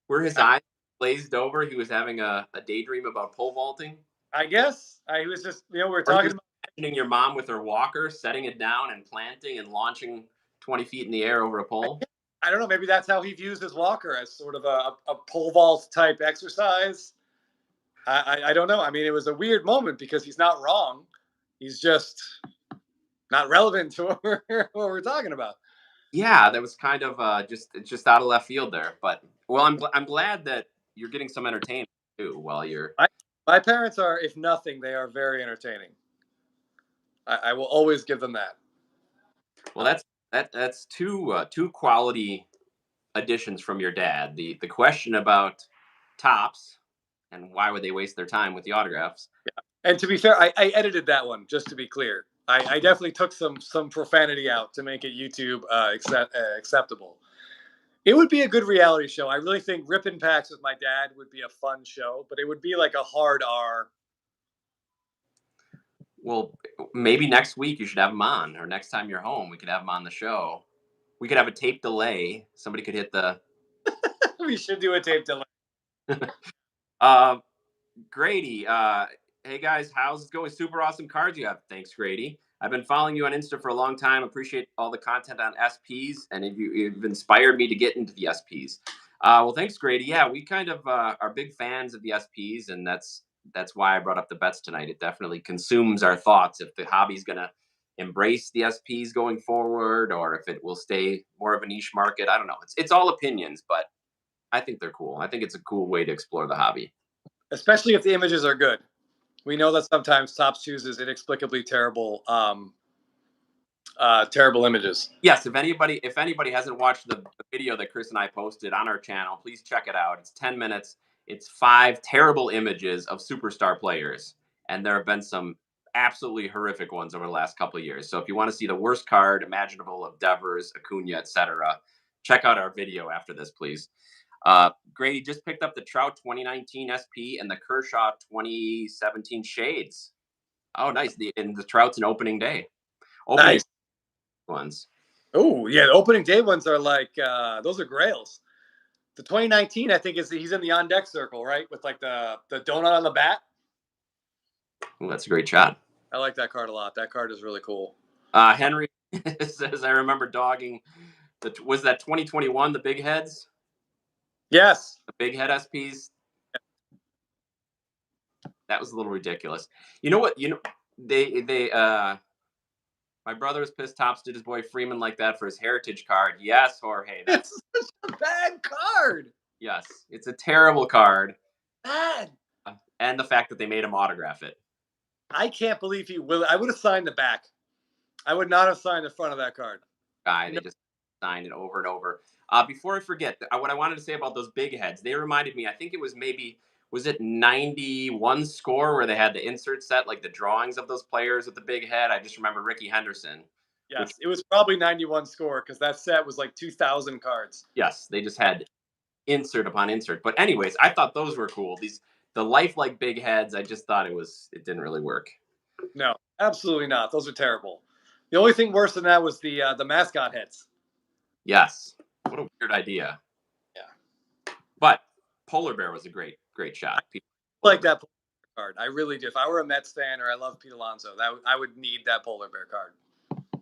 Were his eyes glazed over? He was having a daydream about pole vaulting? I guess. He was just, we were talking about imagining your mom with her walker, setting it down and planting and launching 20 feet in the air over a pole? I don't know. Maybe that's how he views his walker, as sort of a pole vault type exercise. I don't know. I mean, it was a weird moment because he's not wrong. He's just not relevant to what we're talking about. Yeah, that was kind of just out of left field there. But I'm glad that you're getting some entertainment too while you're. My parents are, if nothing, they are very entertaining. I will always give them that. Well, that's two quality additions from your dad. The question about Topps and why would they waste their time with the autographs? Yeah. And to be fair, I edited that one, just to be clear. I definitely took some profanity out to make it YouTube acceptable. It would be a good reality show. I really think Rippin' Packs with my dad would be a fun show, but it would be like a hard R. Well, maybe next week you should have him on, or next time you're home, we could have him on the show. We could have a tape delay. Somebody could hit the. We should do a tape delay. Grady, hey guys, how's it going? Super awesome cards you have. Thanks, Grady. I've been following you on Insta for a long time. Appreciate all the content on SPs, and you've inspired me to get into the SPs. Well, thanks, Grady. Yeah, we kind of are big fans of the SPs, and that's why I brought up the bets tonight. It definitely consumes our thoughts if the hobby's going to embrace the SPs going forward, or if it will stay more of a niche market. I don't know. It's all opinions, but I think they're cool. I think it's a cool way to explore the hobby, especially if the images are good. We know that sometimes Topps chooses inexplicably terrible, terrible images. Yes, if anybody hasn't watched the video that Chris and I posted on our channel, please check it out. It's 10 minutes. It's 5 terrible images of superstar players, and there have been some absolutely horrific ones over the last couple of years. So if you want to see the worst card imaginable of Devers, Acuna, etc., check out our video after this, please. Grady just picked up the Trout 2019 SP and the Kershaw 2017 Shades. Oh, nice. And the Trout's an opening day. Opening Nice. Ones. Oh, yeah. The opening day ones are like, those are grails. The 2019, I think, he's in the on deck circle, right? With like the donut on the bat. Ooh, that's a great shot. I like that card a lot. That card is really cool. Henry says, I remember dogging was that 2021, the big heads? Yes. The big head SPs. That was a little ridiculous. You know what? They my brother was pissed Topps did his boy Freeman like that for his heritage card. Yes, Jorge. That's such a bad card. Yes, it's a terrible card. Bad. And the fact that they made him autograph it. I can't believe he will. I would have signed the back. I would not have signed the front of that card. They just signed it over and over. Before I forget, what I wanted to say about those big heads, they reminded me, I think it was was it 91 score where they had the insert set, like the drawings of those players with the big head? I just remember Ricky Henderson. Yes, it was probably 91 score because that set was like 2,000 cards. Yes, they just had insert upon insert. But anyways, I thought those were cool. The lifelike big heads, I just thought it didn't really work. No, absolutely not. Those are terrible. The only thing worse than that was the mascot heads. Yes. What a weird idea. Yeah. But Polar Bear was a great shot. I like that Polar Bear card. I really do. If I were a Mets fan or I love Pete Alonso, I would need that Polar Bear card.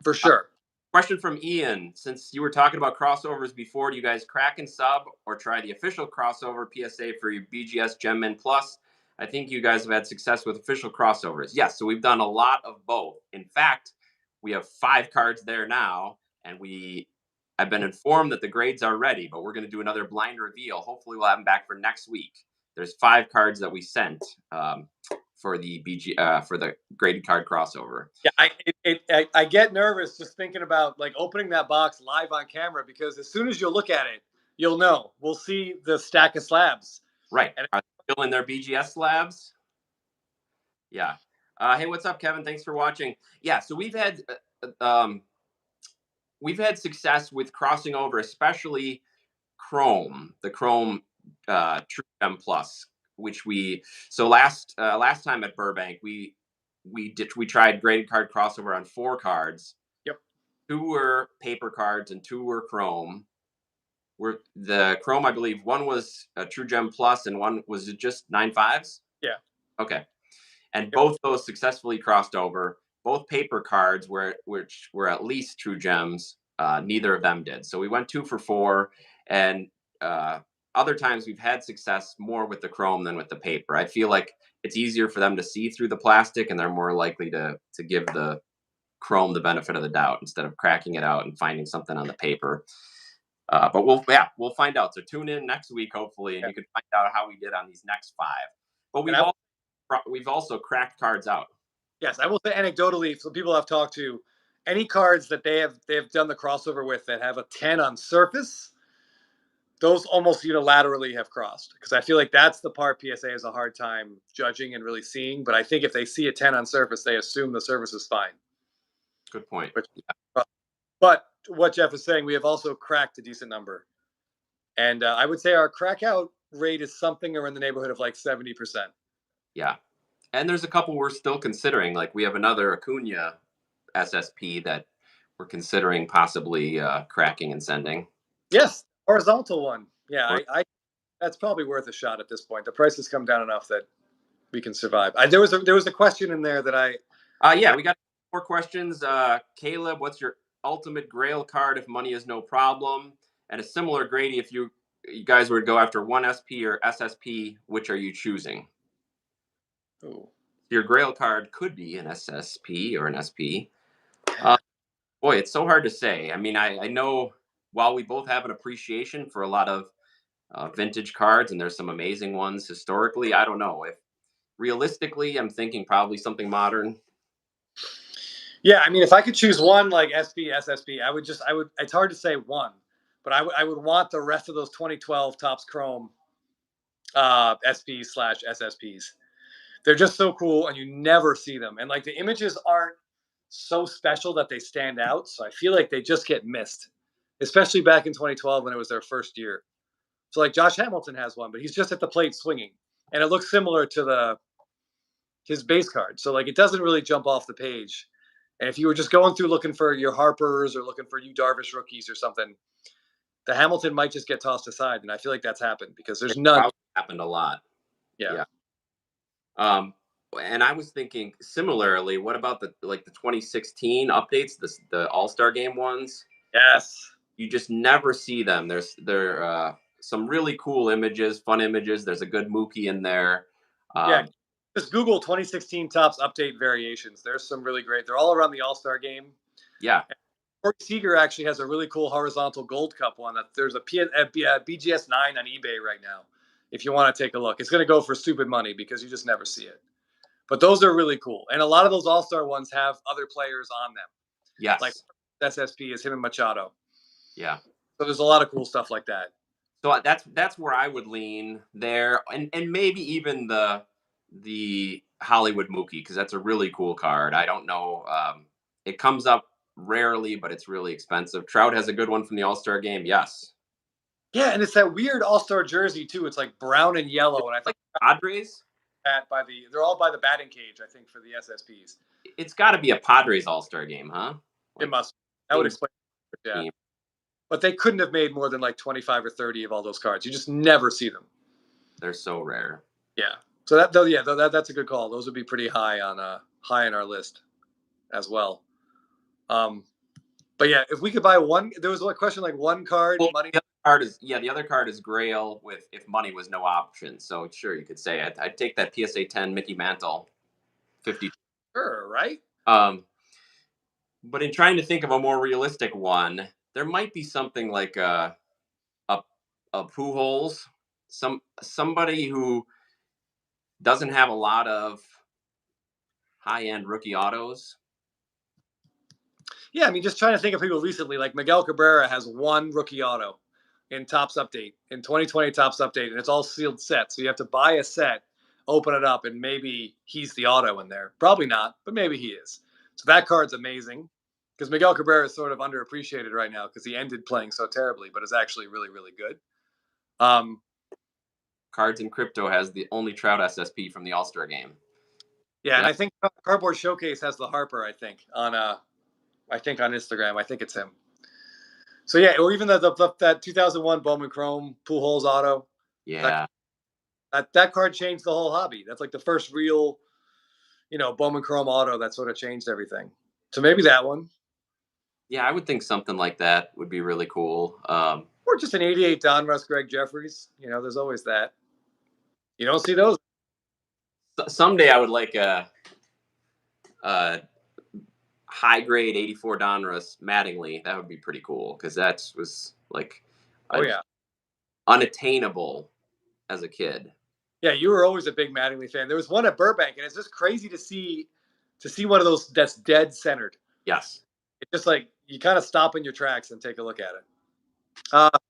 For sure. Question from Ian. Since you were talking about crossovers before, do you guys crack and sub or try the official crossover PSA for your BGS Gemmin Plus? I think you guys have had success with official crossovers. Yes, so we've done a lot of both. In fact, we have 5 cards there now, and I've been informed that the grades are ready, but we're going to do another blind reveal. Hopefully we'll have them back for next week. There's 5 cards that we sent for the for the graded card crossover. Yeah, I get nervous just thinking about like opening that box live on camera because as soon as you look at it, you'll know. We'll see the stack of slabs. Right. And are they still in their BGS slabs? Yeah. Hey, what's up, Kevin? Thanks for watching. Yeah, so we've had success with crossing over, especially Chrome, the Chrome True Gem Plus, which last time at Burbank we tried graded card crossover on 4 cards. Yep. 2 were paper cards and 2 were Chrome. The Chrome, I believe, one was a True Gem Plus and one was just 9.5s. Yeah. Okay. And both those successfully crossed over. Both paper cards which were at least True Gems. Neither of them did. So we went 2 for 4, and other times we've had success more with the Chrome than with the paper. I feel like it's easier for them to see through the plastic, and they're more likely to give the Chrome the benefit of the doubt instead of cracking it out and finding something on the paper. But we'll find out. So tune in next week, hopefully, and you can find out how we did on these next 5. But we've also cracked cards out. Yes, I will say anecdotally, for people I've talked to, any cards that they have done the crossover with that have a 10 on surface, those almost unilaterally have crossed. Because I feel like that's the part PSA has a hard time judging and really seeing. But I think if they see a 10 on surface, they assume the surface is fine. Good point. But what Jeff is saying, we have also cracked a decent number. And I would say our crack out rate is something around the neighborhood of like 70%. Yeah. And there's a couple we're still considering. Like we have another Acuna SSP that we're considering possibly cracking and sending. Yes, horizontal one. Yeah, I that's probably worth a shot at this point. The price has come down enough that we can survive. There was a question in there that I. Yeah, we got more questions. Caleb, what's your ultimate grail card if money is no problem? And a similar, Grady, if you guys were to go after one SP or SSP, which are you choosing? Ooh. Your grail card could be an SSP or an SP. Boy, it's so hard to say. I mean, I know while we both have an appreciation for a lot of vintage cards, and there's some amazing ones historically, I don't know. If realistically, I'm thinking probably something modern. Yeah, I mean, if I could choose one like SP, SSP, I would. It's hard to say one, but I would want the rest of those 2012 Topps Chrome SP/SSPs. They're just so cool, and you never see them. And like the images aren't so special that they stand out, so I feel like they just get missed, especially back in 2012 when it was their first year. So like Josh Hamilton has one, but he's just at the plate swinging, and it looks similar to his base card. So like it doesn't really jump off the page. And if you were just going through looking for your Harpers or looking for Yu Darvish rookies or something, the Hamilton might just get tossed aside. And I feel like that's happened because there's none. Happened a lot. Yeah. And I was thinking similarly, what about the 2016 updates, the All-Star Game ones? Yes. You just never see them. There some really cool images, fun images. There's a good Mookie in there. Yeah. Just Google 2016 Topps update variations. There's some really great. They're all around the All-Star Game. Yeah. Corey Seager actually has a really cool horizontal Gold Cup one. There's a BGS 9 on eBay right now. If you want to take a look, it's going to go for stupid money because you just never see it. But those are really cool. And a lot of those All-Star ones have other players on them. Yes. Like SSP is him and Machado. Yeah. So there's a lot of cool stuff like that. So that's where I would lean there. And maybe even the Hollywood Mookie, because that's a really cool card. I don't know. It comes up rarely, but it's really expensive. Trout has a good one from the All-Star Game. Yes. Yeah, and it's that weird All-Star jersey too. It's like brown and yellow, and I think Padres. They're all by the batting cage, I think, for the SSPs. It's got to be a Padres All-Star Game, huh? It must. That would explain. Yeah. But they couldn't have made more than like 25 or 30 of all those cards. You just never see them. They're so rare. Yeah. So that's a good call. Those would be pretty high on our list as well. But yeah, if we could buy one, there was a question like one card, money. The other card is Grail with if money was no option. So sure, you could say I'd take that PSA 10 Mickey Mantle, 50. Sure, right? But in trying to think of a more realistic one, there might be something like a Pujols, somebody who doesn't have a lot of high-end rookie autos. Yeah, I mean, just trying to think of people recently, like Miguel Cabrera has one rookie auto in Topps Update, in 2020 Topps Update, and it's all sealed set. So you have to buy a set, open it up, and maybe he's the auto in there. Probably not, but maybe he is. So that card's amazing because Miguel Cabrera is sort of underappreciated right now because he ended playing so terribly, but is actually really, really good. Cards and Crypto has the only Trout SSP from the All-Star Game. Yeah, and I think Cardboard Showcase has the Harper, I think, on Instagram. I think it's him. So yeah, or even that 2001 Bowman Chrome Pujols auto. Yeah. That card changed the whole hobby. That's like the first real, Bowman Chrome auto that sort of changed everything. So maybe that one. Yeah, I would think something like that would be really cool. Or just an 88 Donruss Greg Jeffries. There's always that. You don't see those. Someday I would like a high grade 84 Donruss Mattingly. That would be pretty cool because that was like unattainable as a kid. Yeah, you were always a big Mattingly fan. There was one at Burbank, and it's just crazy to see one of those that's dead centered. Yes. It's just like you kind of stop in your tracks and take a look at it.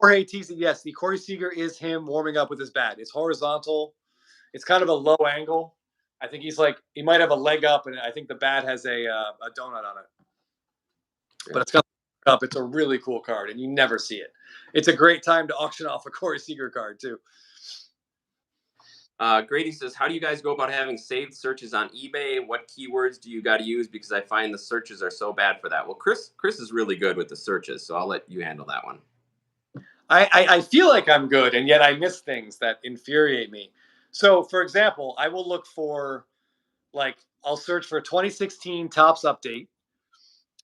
Jorge teasing, yes, the Corey Seager is him warming up with his bat. It's horizontal. It's kind of a low angle. I think he might have a leg up, and I think the bat has a donut on it. Yeah. But it's got up. It's a really cool card, and you never see it. It's a great time to auction off a Corey Seager card too. Grady says, how do you guys go about having saved searches on eBay? What keywords do you got to use? Because I find the searches are so bad for that. Well, Chris is really good with the searches, so I'll let you handle that one. I feel like I'm good, and yet I miss things that infuriate me. So, for example, I will look for, like, I'll search for 2016 Topps update,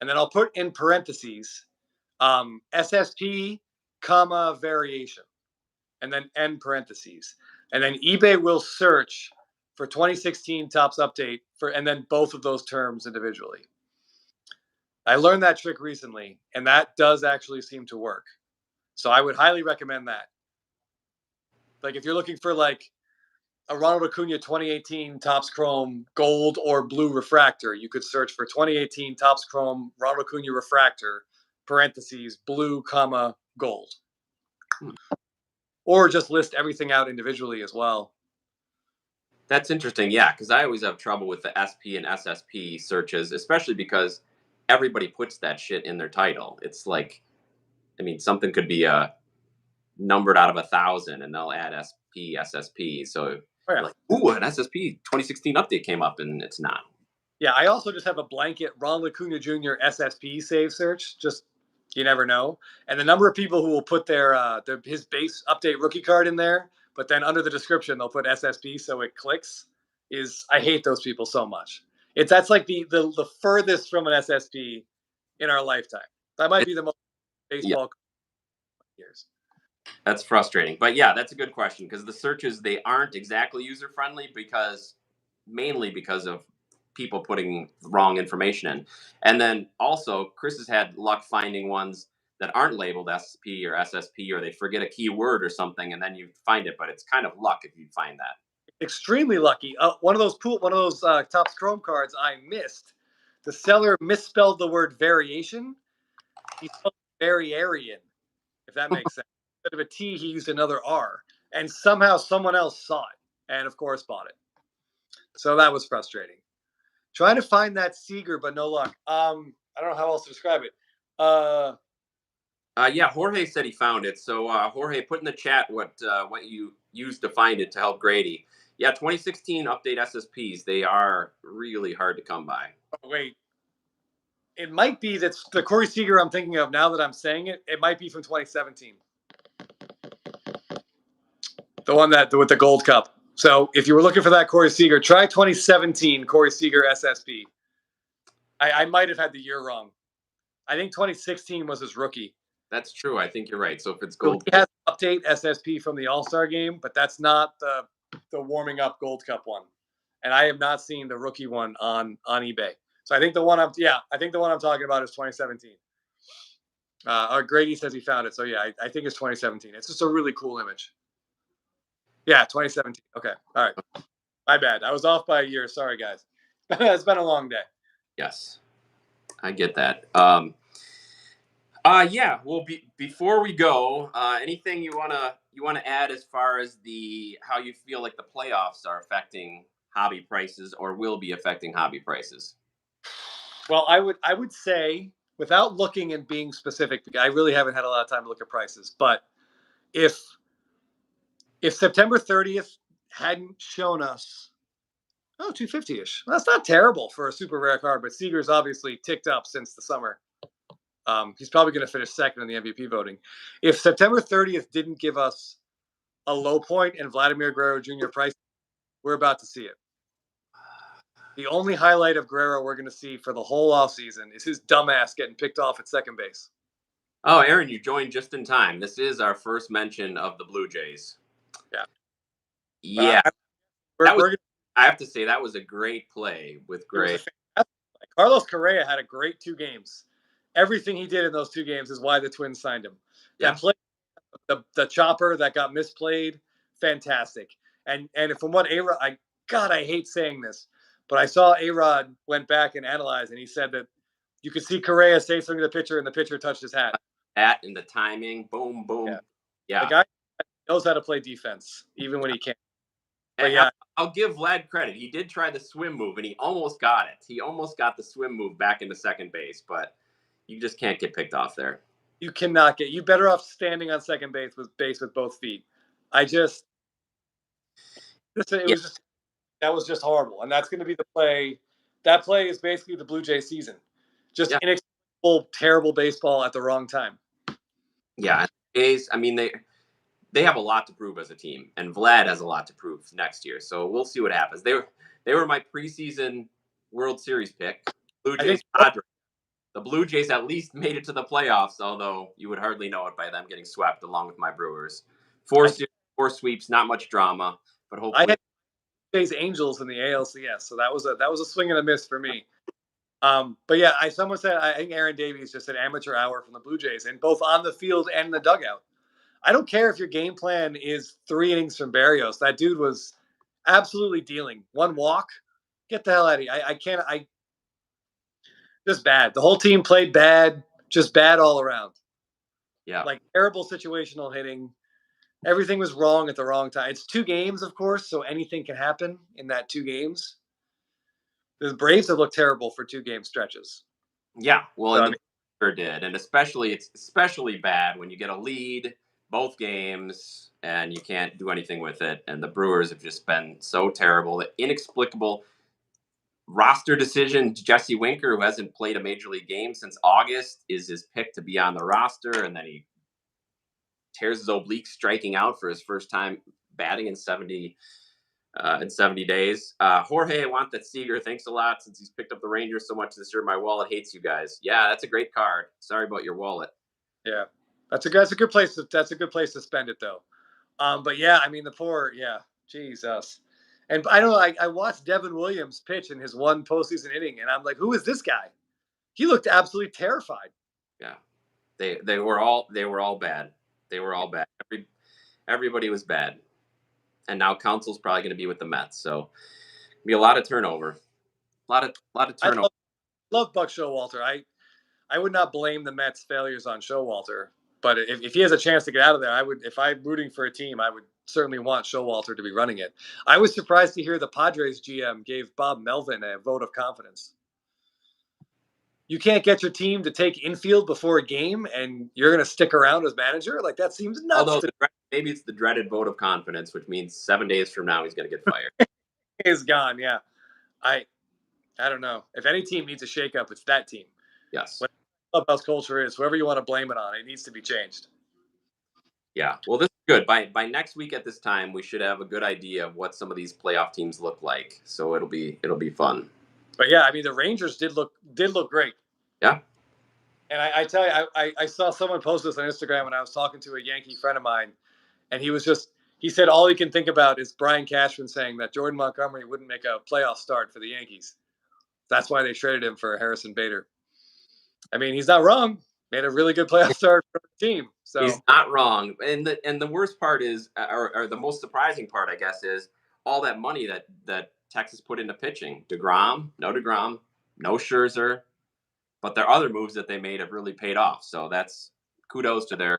and then I'll put in parentheses SSP, comma, variation, and then end parentheses. And then eBay will search for 2016 Topps update and then both of those terms individually. I learned that trick recently, and that does actually seem to work. So I would highly recommend that. Like, if you're looking for, like, a Ronald Acuna 2018 Topps Chrome gold or blue refractor, you could search for 2018 Topps Chrome Ronald Acuna refractor, parentheses, blue, comma, gold. Or just list everything out individually as well. That's interesting. Yeah, because I always have trouble with the SP and SSP searches, especially because everybody puts that shit in their title. It's like, I mean, something could be numbered out of 1,000 and they'll add SP, SSP. So like, ooh, an SSP 2016 update came up and it's not. Yeah, I also just have a blanket Ronald Acuna Jr. SSP save search. Just, you never know. And the number of people who will put his base update rookie card in there, but then under the description they'll put SSP so it clicks, I hate those people so much. That's like the furthest from an SSP in our lifetime. That might be the most baseball years. That's frustrating. But yeah, that's a good question, because the searches, they aren't exactly user friendly mainly because of people putting wrong information in. And then also Chris has had luck finding ones that aren't labeled SP or SSP, or they forget a keyword or something, and then you find it, but it's kind of luck if you find that. Extremely lucky. One of those Topps Chrome cards I missed. The seller misspelled the word variation. He spelled variarian, if that makes sense. Instead of a T, he used another R. And somehow someone else saw it and, of course, bought it. So that was frustrating. Trying to find that Seager, but no luck. I don't know how else to describe it. Yeah, Jorge said he found it. So Jorge, put in the chat what you used to find it to help Grady. Yeah, 2016 update SSPs. They are really hard to come by. Oh, wait. It might be that's the Corey Seager I'm thinking of now that I'm saying it. It might be from 2017. The one with the gold cup. So if you were looking for that Corey Seager, try 2017 Corey Seager SSP. I might have had the year wrong. I think 2016 was his rookie. That's true. I think you're right. So if it's gold, he has an update SSP from the All-Star game, but that's not the warming up Gold Cup one. And I have not seen the rookie one on eBay. So I think the one I'm talking about is 2017. Grady says he found it. So yeah, I think it's 2017. It's just a really cool image. Yeah, 2017. Okay. All right. My bad. I was off by a year. Sorry, guys. It's been a long day. Yes, I get that. Yeah. Well, before we go, anything you wanna add as far as how you feel like the playoffs are affecting hobby prices or will be affecting hobby prices? Well, I would say, without looking and being specific, because I really haven't had a lot of time to look at prices, but if September 30th hadn't shown us 250-ish, well, that's not terrible for a super rare card, but Seager's obviously ticked up since the summer. He's probably going to finish second in the MVP voting. If September 30th didn't give us a low point in Vladimir Guerrero Jr. price, we're about to see it. The only highlight of Guerrero we're going to see for the whole offseason is his dumbass getting picked off at second base. Oh, Aaron, you joined just in time. This is our first mention of the Blue Jays. Yeah. Yeah. I have to say, that was a great play with Gray. Carlos Correa had a great 2 games. Everything he did in those 2 games is why the Twins signed him. Yeah. That play, the chopper that got misplayed, fantastic. And from what I hate saying this, but I saw A-Rod went back and analyzed, and he said that you could see Correa say something to the pitcher, and the pitcher touched his hat. That and the timing, boom, boom. Yeah. The guy knows how to play defense, even when he can't. But yeah, I'll give Vlad credit. He did try the swim move, and he almost got it. He almost got the swim move back into second base, but you just can't get picked off there. You cannot get. You better off standing on second base with both feet. That was just horrible, and that's going to be the play. That play is basically the Blue Jay season. Just inexplicable, terrible baseball at the wrong time. Yeah, A's. I mean, they have a lot to prove as a team, and Vlad has a lot to prove next year. So we'll see what happens. They were my preseason World Series pick. Blue Jays, Padres. The Blue Jays at least made it to the playoffs, although you would hardly know it by them getting swept along with my Brewers. Four sweeps, not much drama, but hopefully. I had Jays Angels in the ALCS, so that was a swing and a miss for me. But yeah, someone said I think Aaron Davies just said amateur hour from the Blue Jays, and both on the field and in the dugout. I don't care if your game plan is 3 innings from Berrios. That dude was absolutely dealing. 1 walk. Get the hell out of here. I can't. Just bad. The whole team played bad. Just bad all around. Yeah. Like terrible situational hitting. Everything was wrong at the wrong time. It's 2 games, of course, so anything can happen in that 2 games. The Braves have looked terrible for 2-game stretches. Yeah, well, so, sure did, and it's especially bad when you get a lead both games and you can't do anything with it. And the Brewers have just been so terrible, inexplicable roster decision. Jesse Winker, who hasn't played a major league game since August, is his pick to be on the roster, and then he tears his oblique striking out for his first time batting in 70 days. Jorge, I want that Seager. Thanks a lot since he's picked up the Rangers so much this year. My wallet hates you guys. Yeah, that's a great card. Sorry about your wallet. Yeah, that's a good place to spend it though. But yeah, I mean Jesus. And I don't know. I watched Devin Williams pitch in his 1 postseason inning, and I'm like, who is this guy? He looked absolutely terrified. Yeah, they were all bad. They were all bad. Everybody was bad. And now Council's probably going to be with the Mets, so be a lot of turnover. A lot of turnover. I love Buck Showalter. I would not blame the Mets' failures on Showalter, but if he has a chance to get out of there, I would. If I'm rooting for a team, I would certainly want Showalter to be running it. I was surprised to hear the Padres GM gave Bob Melvin a vote of confidence. You can't get your team to take infield before a game, and you're going to stick around as manager? Like, that seems nuts. Although maybe it's the dreaded vote of confidence, which means 7 days from now he's going to get fired. He's gone, yeah. I don't know. If any team needs a shakeup, it's that team. Yes. What clubhouse culture is, whoever you want to blame it on, it needs to be changed. Yeah. Well, this is good. By next week at this time, we should have a good idea of what some of these playoff teams look like. So it'll be fun. But yeah, I mean, the Rangers did look great. Yeah. And I tell you, I saw someone post this on Instagram when I was talking to a Yankee friend of mine, and he said all he can think about is Brian Cashman saying that Jordan Montgomery wouldn't make a playoff start for the Yankees. That's why they traded him for Harrison Bader. I mean, he's not wrong. Made a really good playoff start for the team. So he's not wrong. And the worst part is, or the most surprising part, I guess, is all that money that Texas put into pitching. No DeGrom, no Scherzer, but their other moves that they made have really paid off. So that's kudos to their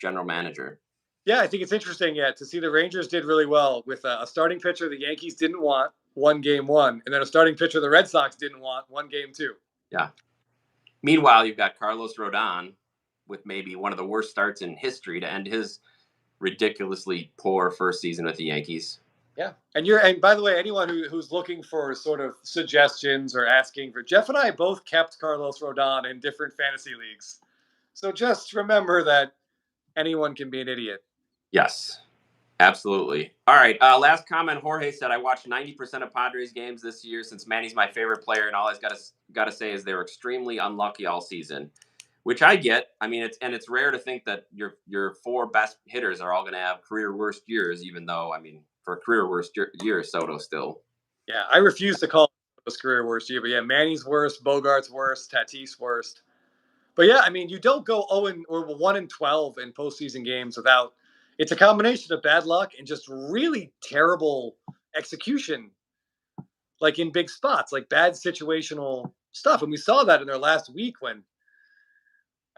general manager. Yeah, I think it's interesting to see the Rangers did really well with a starting pitcher the Yankees didn't want, won game 1, and then a starting pitcher the Red Sox didn't want, won game 2. Yeah. Meanwhile, you've got Carlos Rodon with maybe one of the worst starts in history to end his ridiculously poor first season with the Yankees. Yeah. And by the way, anyone who's looking for sort of suggestions or asking for, Jeff and I both kept Carlos Rodon in different fantasy leagues. So just remember that anyone can be an idiot. Yes, absolutely. All right. Last comment. Jorge said, I watched 90% of Padres games this year since Manny's my favorite player. And all I've got to say is they were extremely unlucky all season, which I get. I mean, it's rare to think that your 4 best hitters are all going to have career worst years, even though, I mean, for a career worst year, Soto still. Yeah, I refuse to call his career worst year, but yeah, Manny's worst, Bogart's worst, Tatis worst. But yeah, I mean, you don't go 1-12 in postseason games without. It's a combination of bad luck and just really terrible execution, like in big spots, like bad situational stuff. And we saw that in their last week when.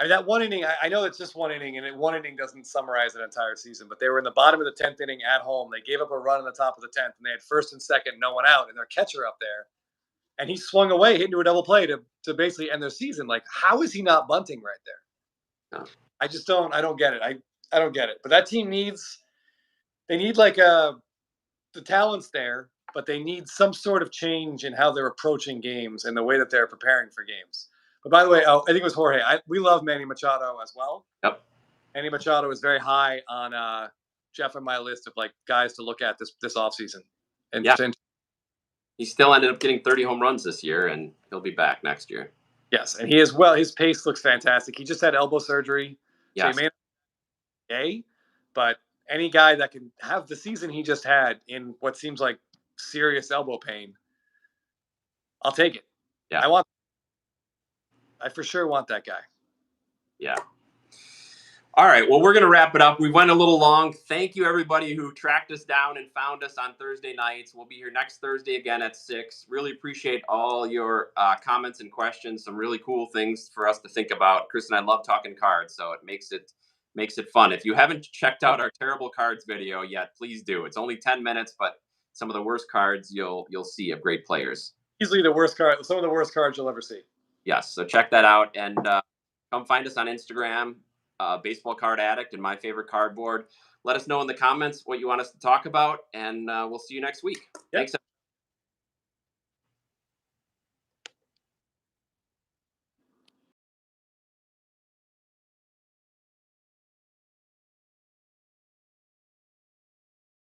That 1 inning, I know it's just 1 inning, and 1 inning doesn't summarize an entire season, but they were in the bottom of the 10th inning at home. They gave up a run in the top of the 10th, and they had first and second, no one out, and their catcher up there. And he swung away, hit into a double play to basically end their season. Like, how is he not bunting right there? No. I don't get it. I don't get it. But that team they need like the talent's there, but they need some sort of change in how they're approaching games and the way that they're preparing for games. But by the way, I think it was Jorge. We love Manny Machado as well. Yep. Manny Machado is very high on Jeff and my list of like guys to look at this offseason. And he still ended up getting 30 home runs this year, and he'll be back next year. Yes, and he is well. His pace looks fantastic. He just had elbow surgery, so Yes. he may not, but any guy that can have the season he just had in what seems like serious elbow pain, I'll take it. Yeah, I for sure want that guy. Yeah. All right. Well, we're going to wrap it up. We went a little long. Thank you, everybody who tracked us down and found us on Thursday nights. We'll be here next Thursday again at 6. Really appreciate all your comments and questions. Some really cool things for us to think about. Chris and I love talking cards, so it makes it fun. If you haven't checked out our terrible cards video yet, please do. It's only 10 minutes, but some of the worst cards you'll see of great players. Easily the worst card. Some of the worst cards you'll ever see. Yes. So check that out, and come find us on Instagram. Baseball Card Addict and My Favorite Cardboard. Let us know in the comments what you want us to talk about, and we'll see you next week. Yep. Thanks.